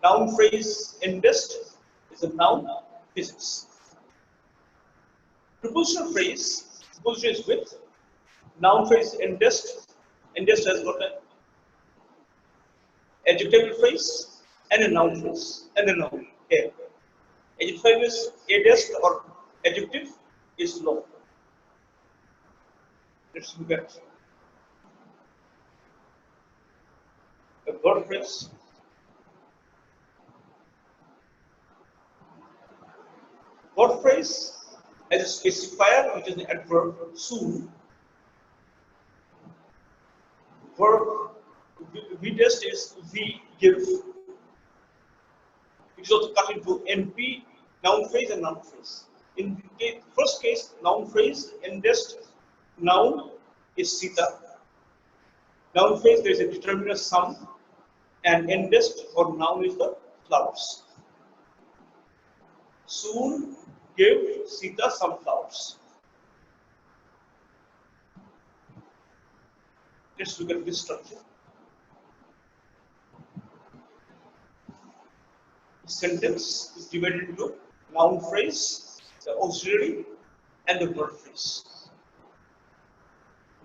Noun phrase endest is a noun physics. Prepositional phrase. Preposition is with. Noun phrase endest. Endest has got an adjectival phrase and a noun phrase and a noun here. Adjective is adest or adjective is low. Let's look at the verb phrase. Verb phrase has a specifier which is the adverb soon. Verb we test is we give. It is also cut into NP, noun phrase and noun phrase. In the first case, noun phrase, endest, noun is Sita. Noun phrase, there is a determiner some, and endest or noun is the flowers. Soon give Sita some flowers. Let's look at this structure. The sentence is divided into noun phrase, the auxiliary, and the verb phrase.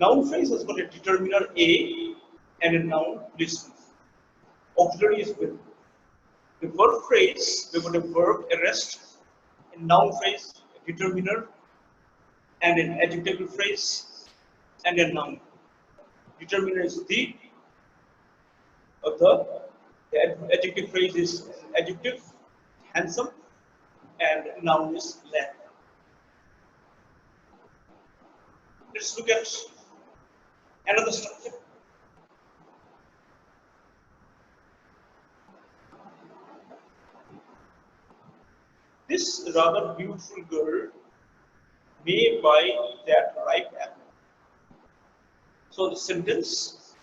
Noun phrase has got a determiner A and a noun listen. Auxiliary is with. The verb phrase, we've got a verb arrest, a noun phrase, a determiner, and an adjective phrase, and a noun. Determiner is the, or the adjective phrase is adjective, handsome, and noun is lamb. Let's look at another structure. This rather beautiful girl may buy that ripe apple. So the sentence is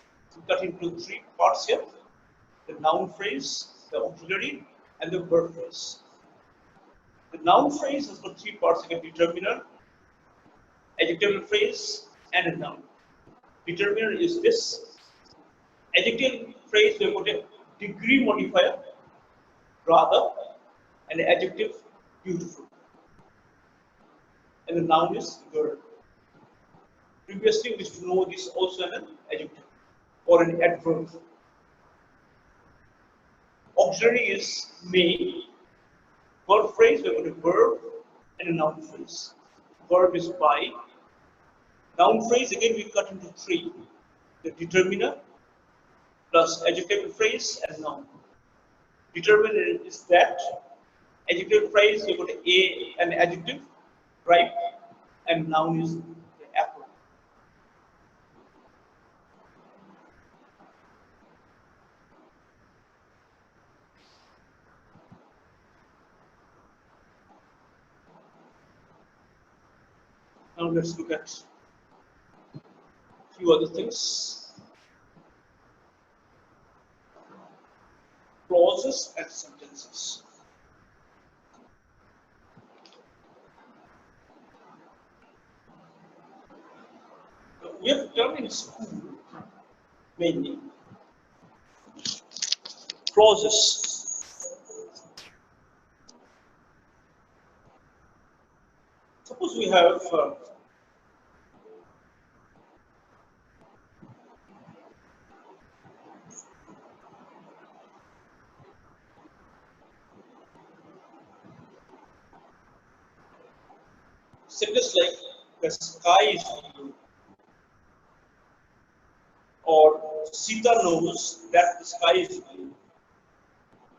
cut into three parts here: the noun phrase, the auxiliary, and the verb phrase. The noun phrase has got three parts: a determiner, adjective phrase, and a noun. Determiner is this. Adjective phrase, we have got a degree modifier, rather, and adjective, beautiful. And the noun is girl. Previously, we used to know this also as an adjective or an adverb. Auxiliary is may. Verb phrase, we have got a verb and a noun phrase. Verb is buy. Noun phrase, again, we cut into three: the determiner plus adjective phrase and noun. Determiner is that. Adjective phrase, you got a and adjective, ripe, and noun is the apple. Now let's look at a few other things. Clauses and sentences. We have done in school mainly clauses. Suppose we have Sentence like the sky is blue, or Sita knows that the sky is blue,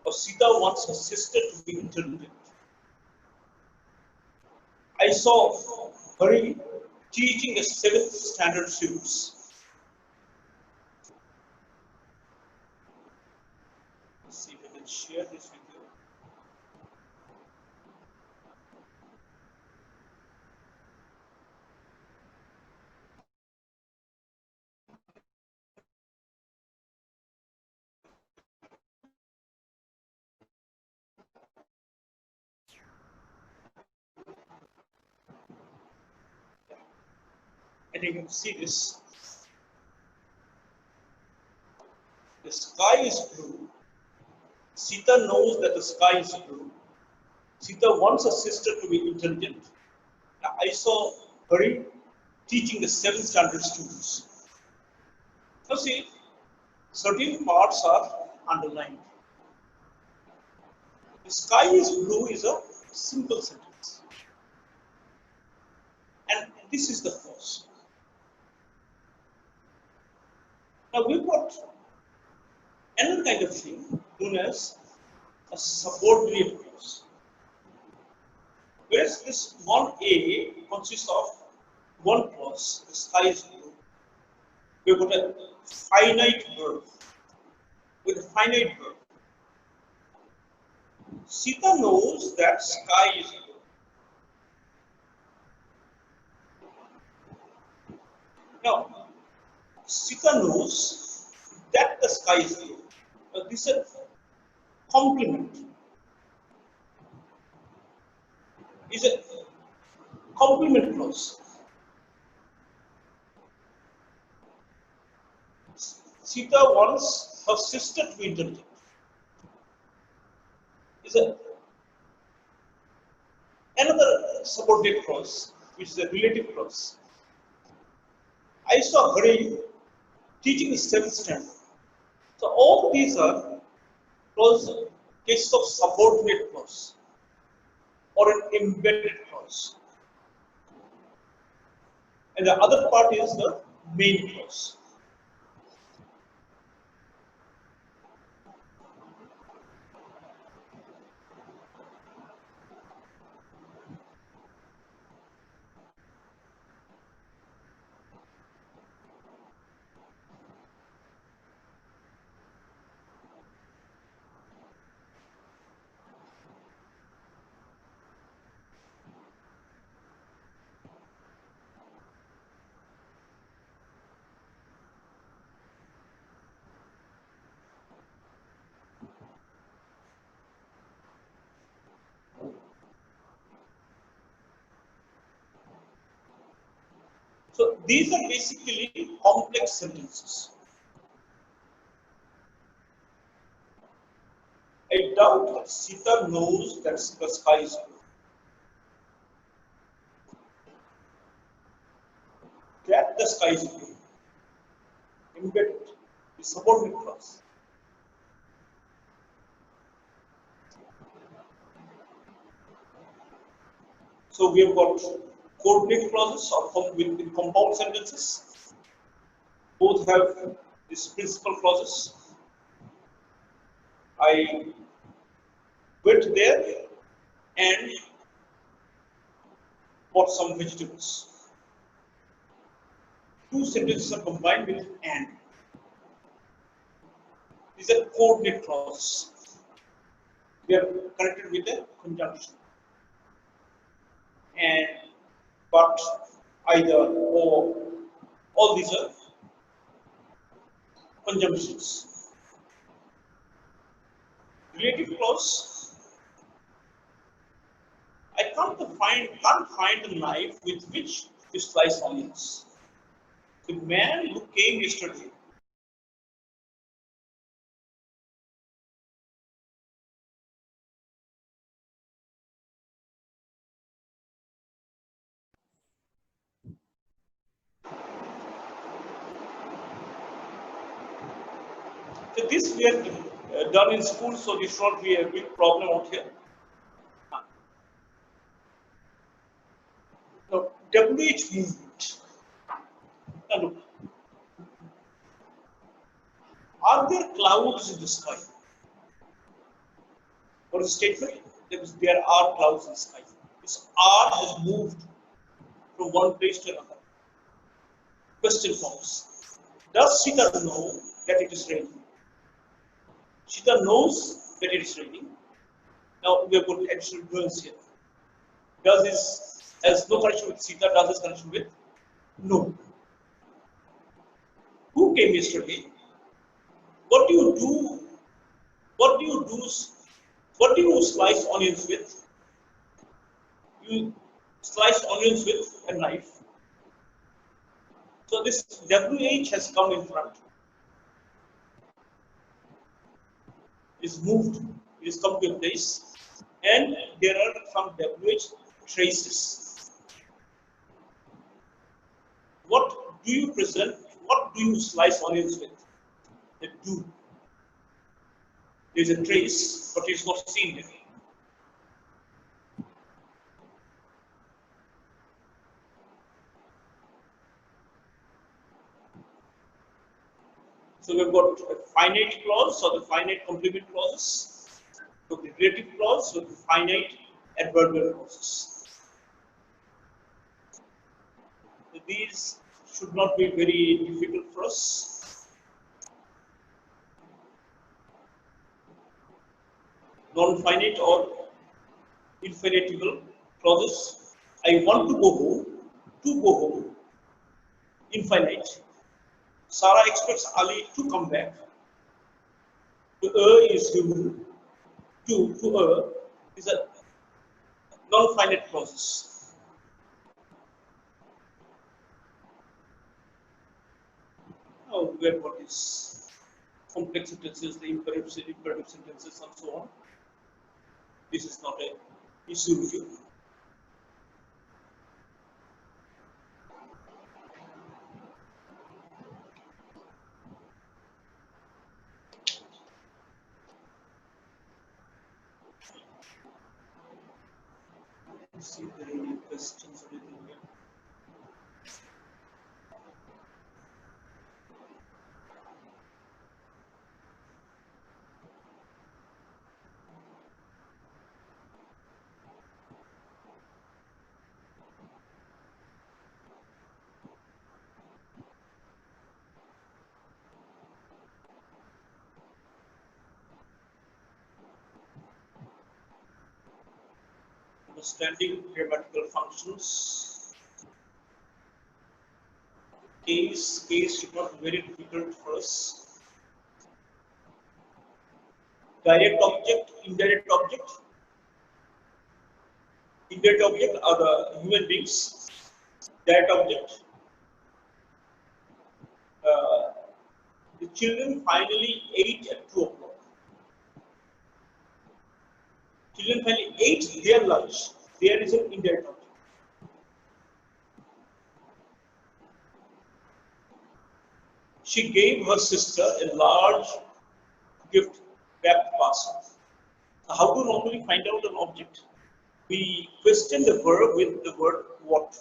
or Sita wants her sister to be intelligent. I saw Hari teaching a 7th standard students. Let's see if I can share this with you. And you can see this. The sky is blue. Sita knows that the sky is blue. Sita wants her sister to be intelligent. Now, I saw Hari teaching the 7th standard students. Now see, certain parts are underlined. The sky is blue is a simple sentence. And this is the clause. Now we've got another kind of thing known as a subordinate clause. Whereas this 1A consists of one clause, the sky is blue. We've got a finite verb. With a finite verb. Sita knows that sky is blue. Now, Sita knows that the sky is blue. This is a complement. Is a complement clause. Sita wants her sister to be intelligent. Is another subordinate clause, which is a relative clause. I saw Hari teaching the 7th standard. So all these are cases of subordinate clause or an embedded clause. And the other part is the main clause. So these are basically complex sentences. I doubt that Sita knows that the sky is blue. That the sky is blue. Embedded is subordinate clause. So we have got coordinate clauses or with compound sentences. Both have these principal clauses. I went there and bought some vegetables. Two sentences are combined with and. These are coordinate clauses. They are connected with a conjunction. And but, either, or, all these are conjunctions. Relative clause. I can't find a knife with which to slice onions. The man who came yesterday so this we have done in school, so this should not be a big problem out here. Now, WH movement. Now look, are there clouds in the sky? What is the statement? There are clouds in the sky. This R has moved from one place to another. Question forms. Does Sita know that it is raining? Sita knows that it is raining. Now we have got additional words here. Does this has no connection with Sita, does this connection with? No. Who came yesterday? What do you do? What do you do? What do you slice onions with? You slice onions with a knife. So this WH has come in front. Is moved, it is come to a place, and there are some WH traces. What do you present? What do you slice onions with? The do. There is a trace, but it is not seen there. So we've got a finite clause, so the finite complement clauses, so the relative clause, so the finite adverbial clauses. So these should not be very difficult for us. Non-finite or infinitable clauses. I want to go home, infinite. Sarah expects Ali to come back. To is human. To is a non-finite clauses. Now we have got this complex sentences, the imperative sentences, and so on. This is not an issue with you. Let's see if there are any questions or anything here. Understanding grammatical functions. Case should not be very difficult for us. Direct object, indirect object. Indirect object are the human beings. Direct object. The children finally ate at 2 o'clock. Children finally ate their lunch. There is an indirect object. She gave her sister a large gift wrapped parcel. How to normally find out an object? We question the verb with the word what.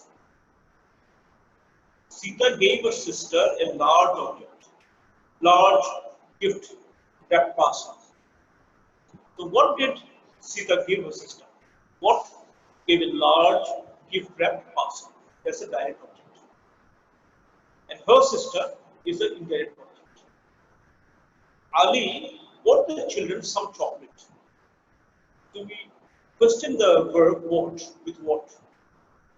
Sita gave her sister a large object, large gift wrapped parcel. So what did Sita give her sister? What gave a large gift wrapped parcel? That's a direct object. And her sister is an indirect object. Ali bought the children some chocolate. So we question the verb what with what.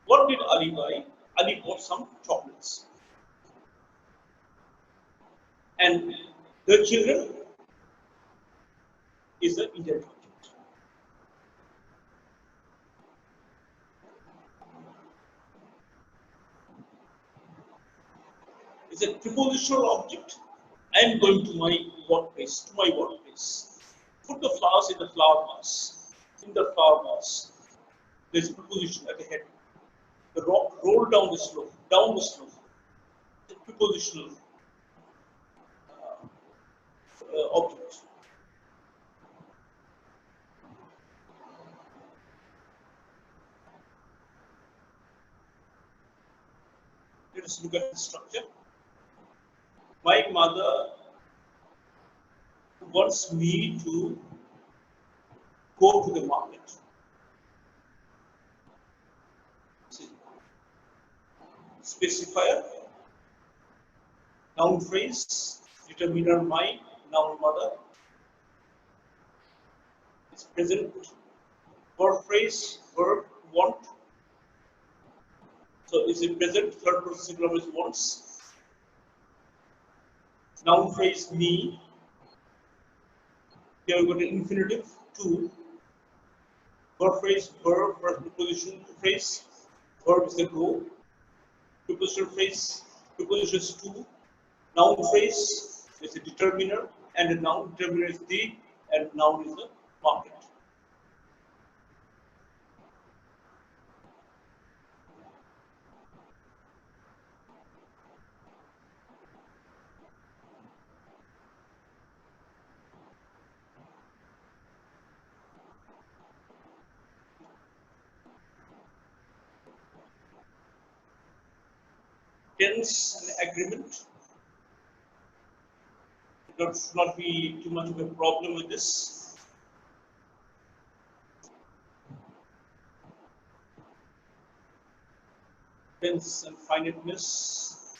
What did Ali buy? Ali bought some chocolates. And the children is the indirect object. It's a prepositional object. I am going to my workplace, Put the flowers in the flower vase. In the flower vase, there is a preposition at the head. The rock rolled down the slope. The prepositional object. Let us look at the structure. My mother wants me to go to the market. See, specifier, noun phrase, determiner my, noun mother. It's present, verb phrase, verb want. So is it present, third person singular is wants. Noun phrase me. Here we got an infinitive to. Verb phrase, verb, preposition phrase. Verb is the go. Preposition phrase, preposition is to. Noun phrase is a determiner, and a noun determiner is the, and noun is the market. Tense and agreement. There should not be too much of a problem with this. Tense and finiteness.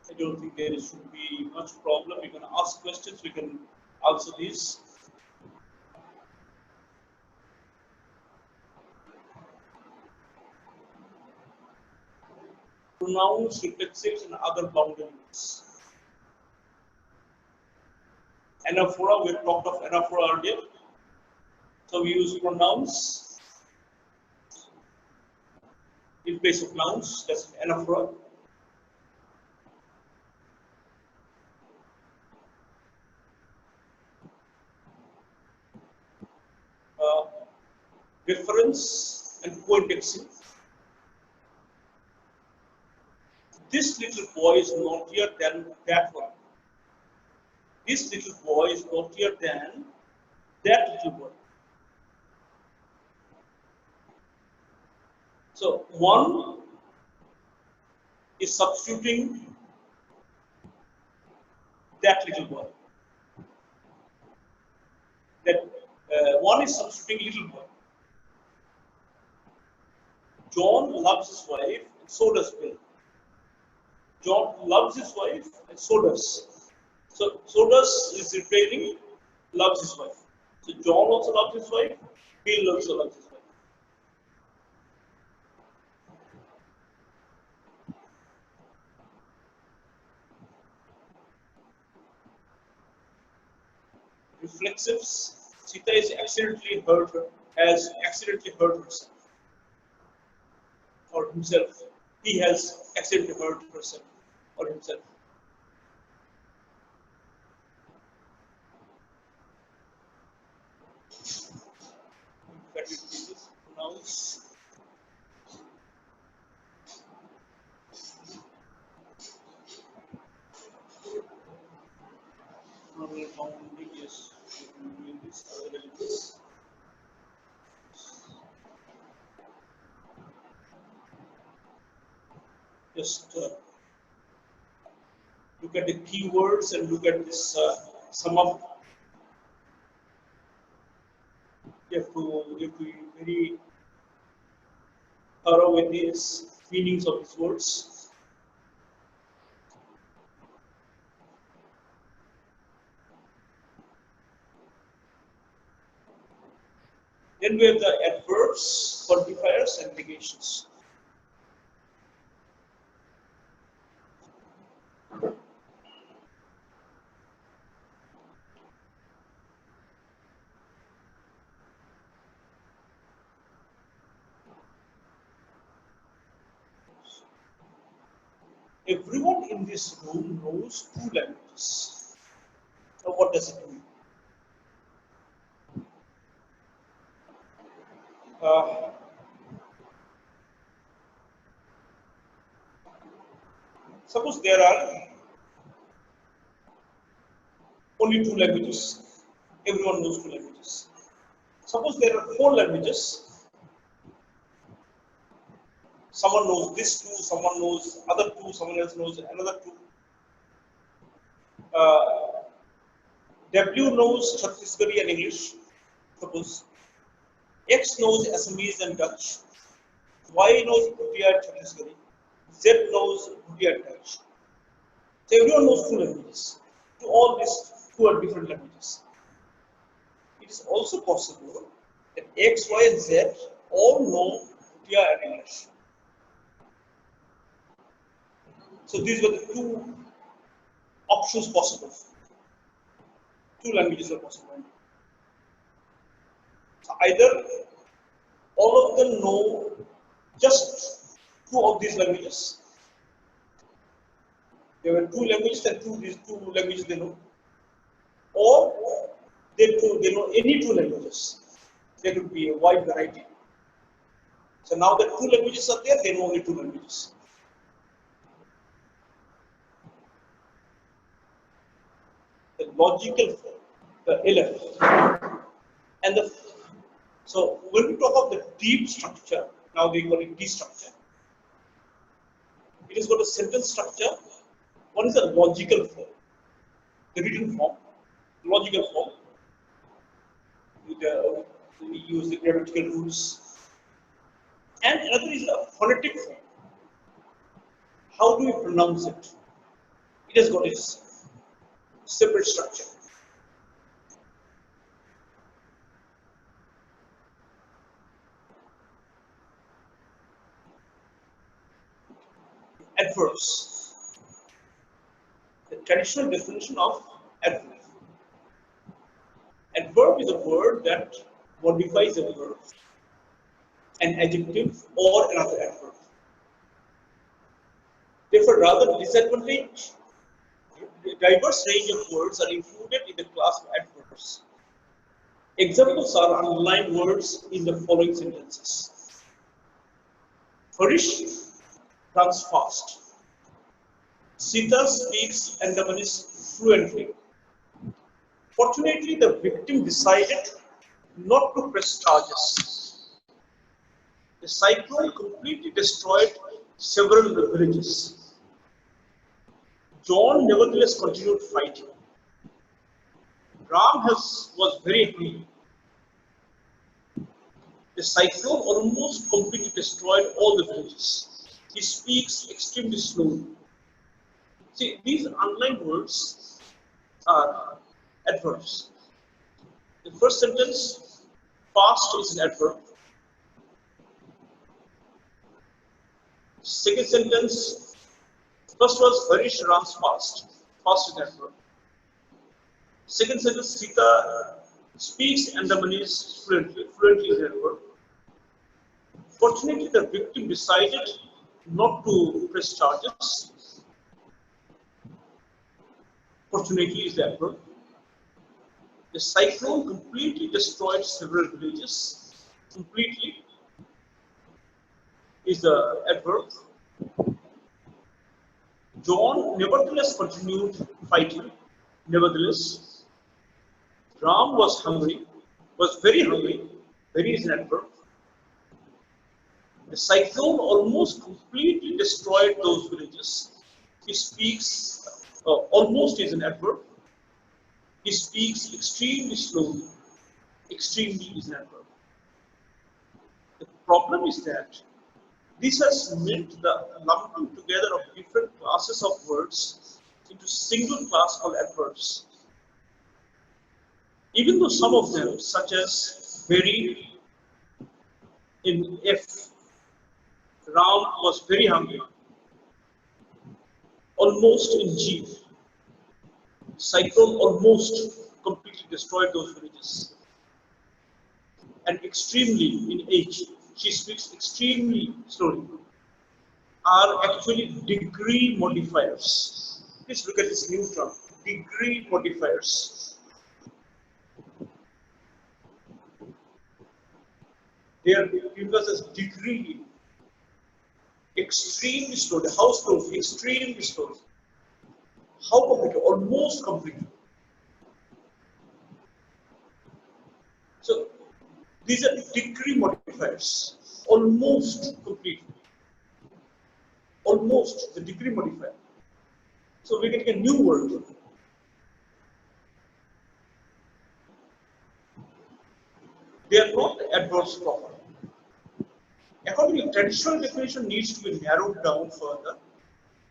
I don't think there should be much problem. We can ask questions, we can answer these. Pronouns, reflexives, and other boundaries. Anaphora, we talked of anaphora earlier. So we use pronouns in place of nouns, that's anaphora. Reference and co-indexing. This little boy is naughtier than that one. This little boy is naughtier than that little boy. So one is substituting that little boy. That one is substituting little boy. John loves his wife, and so does Bill. John loves his wife, and so does. So does is replacing loves his wife. So John also loves his wife. Bill also loves his wife. Reflexives. Sita is has accidentally hurt herself or himself. He has accidentally hurt herself or himself. Pronouns. Yes, doing this, this. Just look at the keywords and look at this sum up. You have to be very thorough with these meanings of these words. Then we have the adverbs, quantifiers, and negations. Everyone in this room knows 2 languages. So what does it mean? Suppose there are only 2 languages. Everyone knows 2 languages. Suppose there are 4 languages. Someone knows this two, someone knows other two, someone else knows another two. W knows Chhattisgarhi and English, suppose. X knows Assamese and Dutch. Y knows Bhutia and Chhattisgarhi. Z knows Bhutia and Dutch. So everyone knows two languages. To all these two are different languages. It is also possible that X, Y, and Z all know Bhutia and English. So these were the two options possible. Two languages were possible. So either all of them know just two of these languages. There were two languages and these two languages they know. Or they know any two languages. There could be a wide variety. So now that two languages are there, they know only two languages. The logical form, the LF, and the so when we talk of the deep structure, now we call it D structure. It has got a sentence structure. One is a logical form, the written form, logical form. We use the grammatical rules, and another is a phonetic form. How do we pronounce it? It has got its separate structure. Adverbs. The traditional definition of adverb. Adverb is a word that modifies a verb, an adjective, or another adverb. Therefore, rather disadvantage, a diverse range of words are included in the class of adverbs. Examples are underlined words in the following sentences. Harish runs fast. Sita speaks Andamanese fluently. Fortunately, the victim decided not to press charges. The cyclone completely destroyed several villages. John nevertheless continued fighting. Ram was very hungry. The cyclone almost completely destroyed all the villages. He speaks extremely slowly. See, these underlined words are adverbs. The first sentence, fast, is an adverb. Second sentence, first was Harish runs fast. Fast is an adverb. Second sentence, Sita speaks Andamanese fluently. Fluently is an adverb. Fortunately, the victim decided not to press charges. Fortunately is the adverb. The cyclone completely destroyed several villages. Completely is the adverb. John nevertheless continued fighting. Nevertheless, Ram was hungry, was very hungry. Very is an adverb. The cyclone almost completely destroyed those villages. He speaks, almost is an adverb. He speaks extremely slowly. Extremely is an adverb. The problem is that this has meant the lumping together of different classes of words into single class called adverbs. Even though some of them, such as very in F, Ram was very hungry. Almost in G, cyclone almost completely destroyed those villages. And extremely in H, she speaks extremely slowly, are actually degree modifiers. Please look at this new term, degree modifiers. They are given us as degree, extremely slowly. How slowly? Extremely slowly. How completely? Almost completely. So these are degree modifiers. Almost completely. almost the degree modifier. So we're getting a new word. They are not adverbs proper. Accordingly, traditional definition needs to be narrowed down further,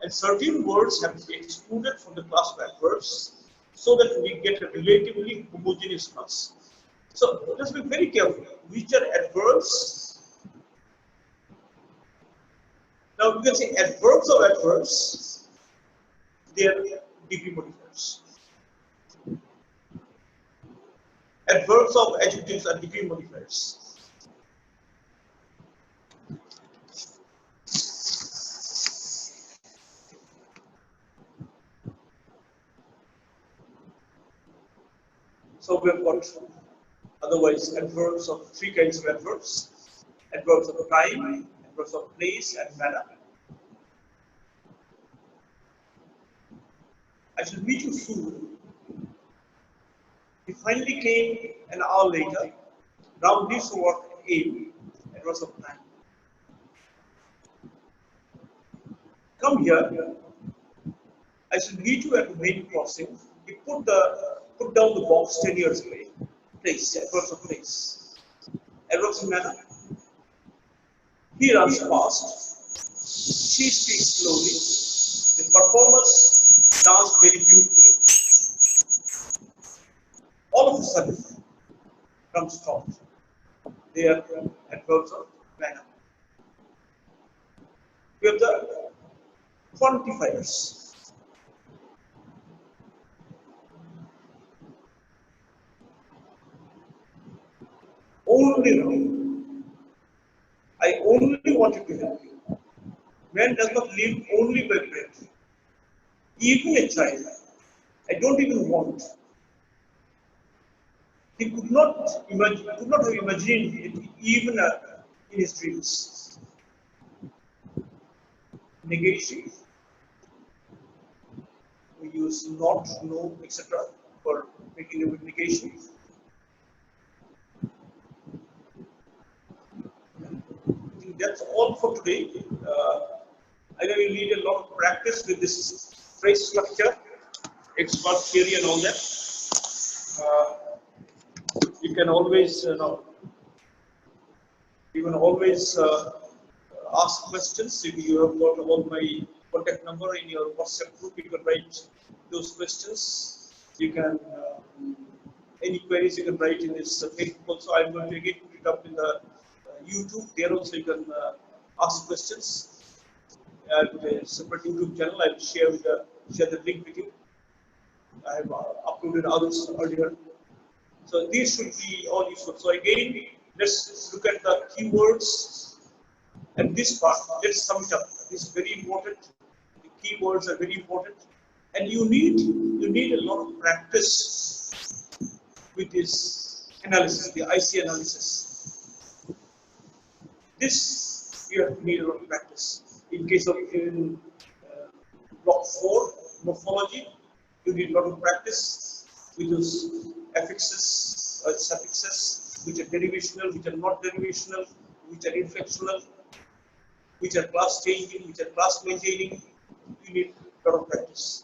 and certain words have to be excluded from the class of adverbs so that we get a relatively homogeneous class. So let's be very careful. Which are adverbs? Now you can say adverbs of adverbs, they are degree modifiers. Adverbs of adjectives are degree modifiers. So we have got otherwise adverbs of three kinds of adverbs: adverbs of time, adverbs of place, and manner. I shall meet you soon. He finally came an hour later, round this over aim, adverbs of time. Come here. I shall meet you at the main crossing. He put down the box 10 years away. Place, adverbs of place. Adverbs of manner. He runs fast. She speaks slowly. The performers dance very beautifully. All of a sudden, comes stop. They are adverbs of manner. We have the quantifiers. Only now. I only wanted to help you. Man does not live only by bread. Even a child, I don't even want. He could not have imagined it even in his dreams. Negation. We use not, no, etc. for making a negation. I think that's all for today. I know you need a lot of practice with this phrase structure, expert theory, and all that. You can always, ask questions. If you have got all my contact number in your WhatsApp group, you can write those questions. You can any queries you can write in this Facebook. Also, I'm going to again put it up in the YouTube. There also you can ask questions. I have a separate YouTube channel. I will share the link with you. I have uploaded others earlier. So these should be all useful. So again, let's look at the keywords and this part. Let's sum it up. This is very important. The keywords are very important, and you need a lot of practice with this analysis, the IC analysis. This you have to need a lot of practice. In case of block 4, morphology, you need a lot of practice with those affixes or suffixes, which are derivational, which are not derivational, which are inflectional, which are class changing, which are class maintaining. You need a lot of practice.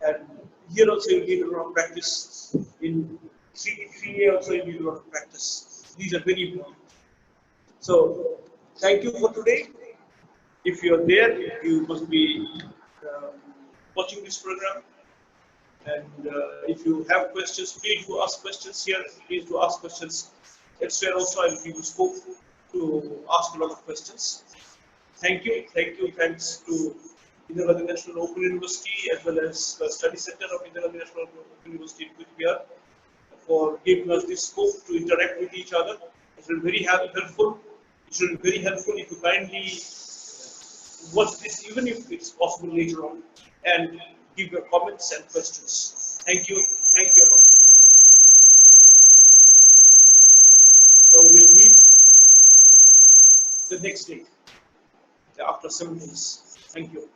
And here also you need a lot of practice. In 3A also you need a lot of practice. These are very important. So thank you for today. If you are there, you must be watching this program. And if you have questions, please do ask questions here. Please do ask questions elsewhere also. I will give you scope to ask a lot of questions. Thank you. Thanks to Indira National Open University as well as the Study Center of Indira National Open University in Cooch for giving us this scope to interact with each other. It will be very helpful. It will be very helpful if you kindly watch this, even if it's possible later on, and give your comments and questions. Thank you a lot. So we'll meet the next day after 7 days. Thank you.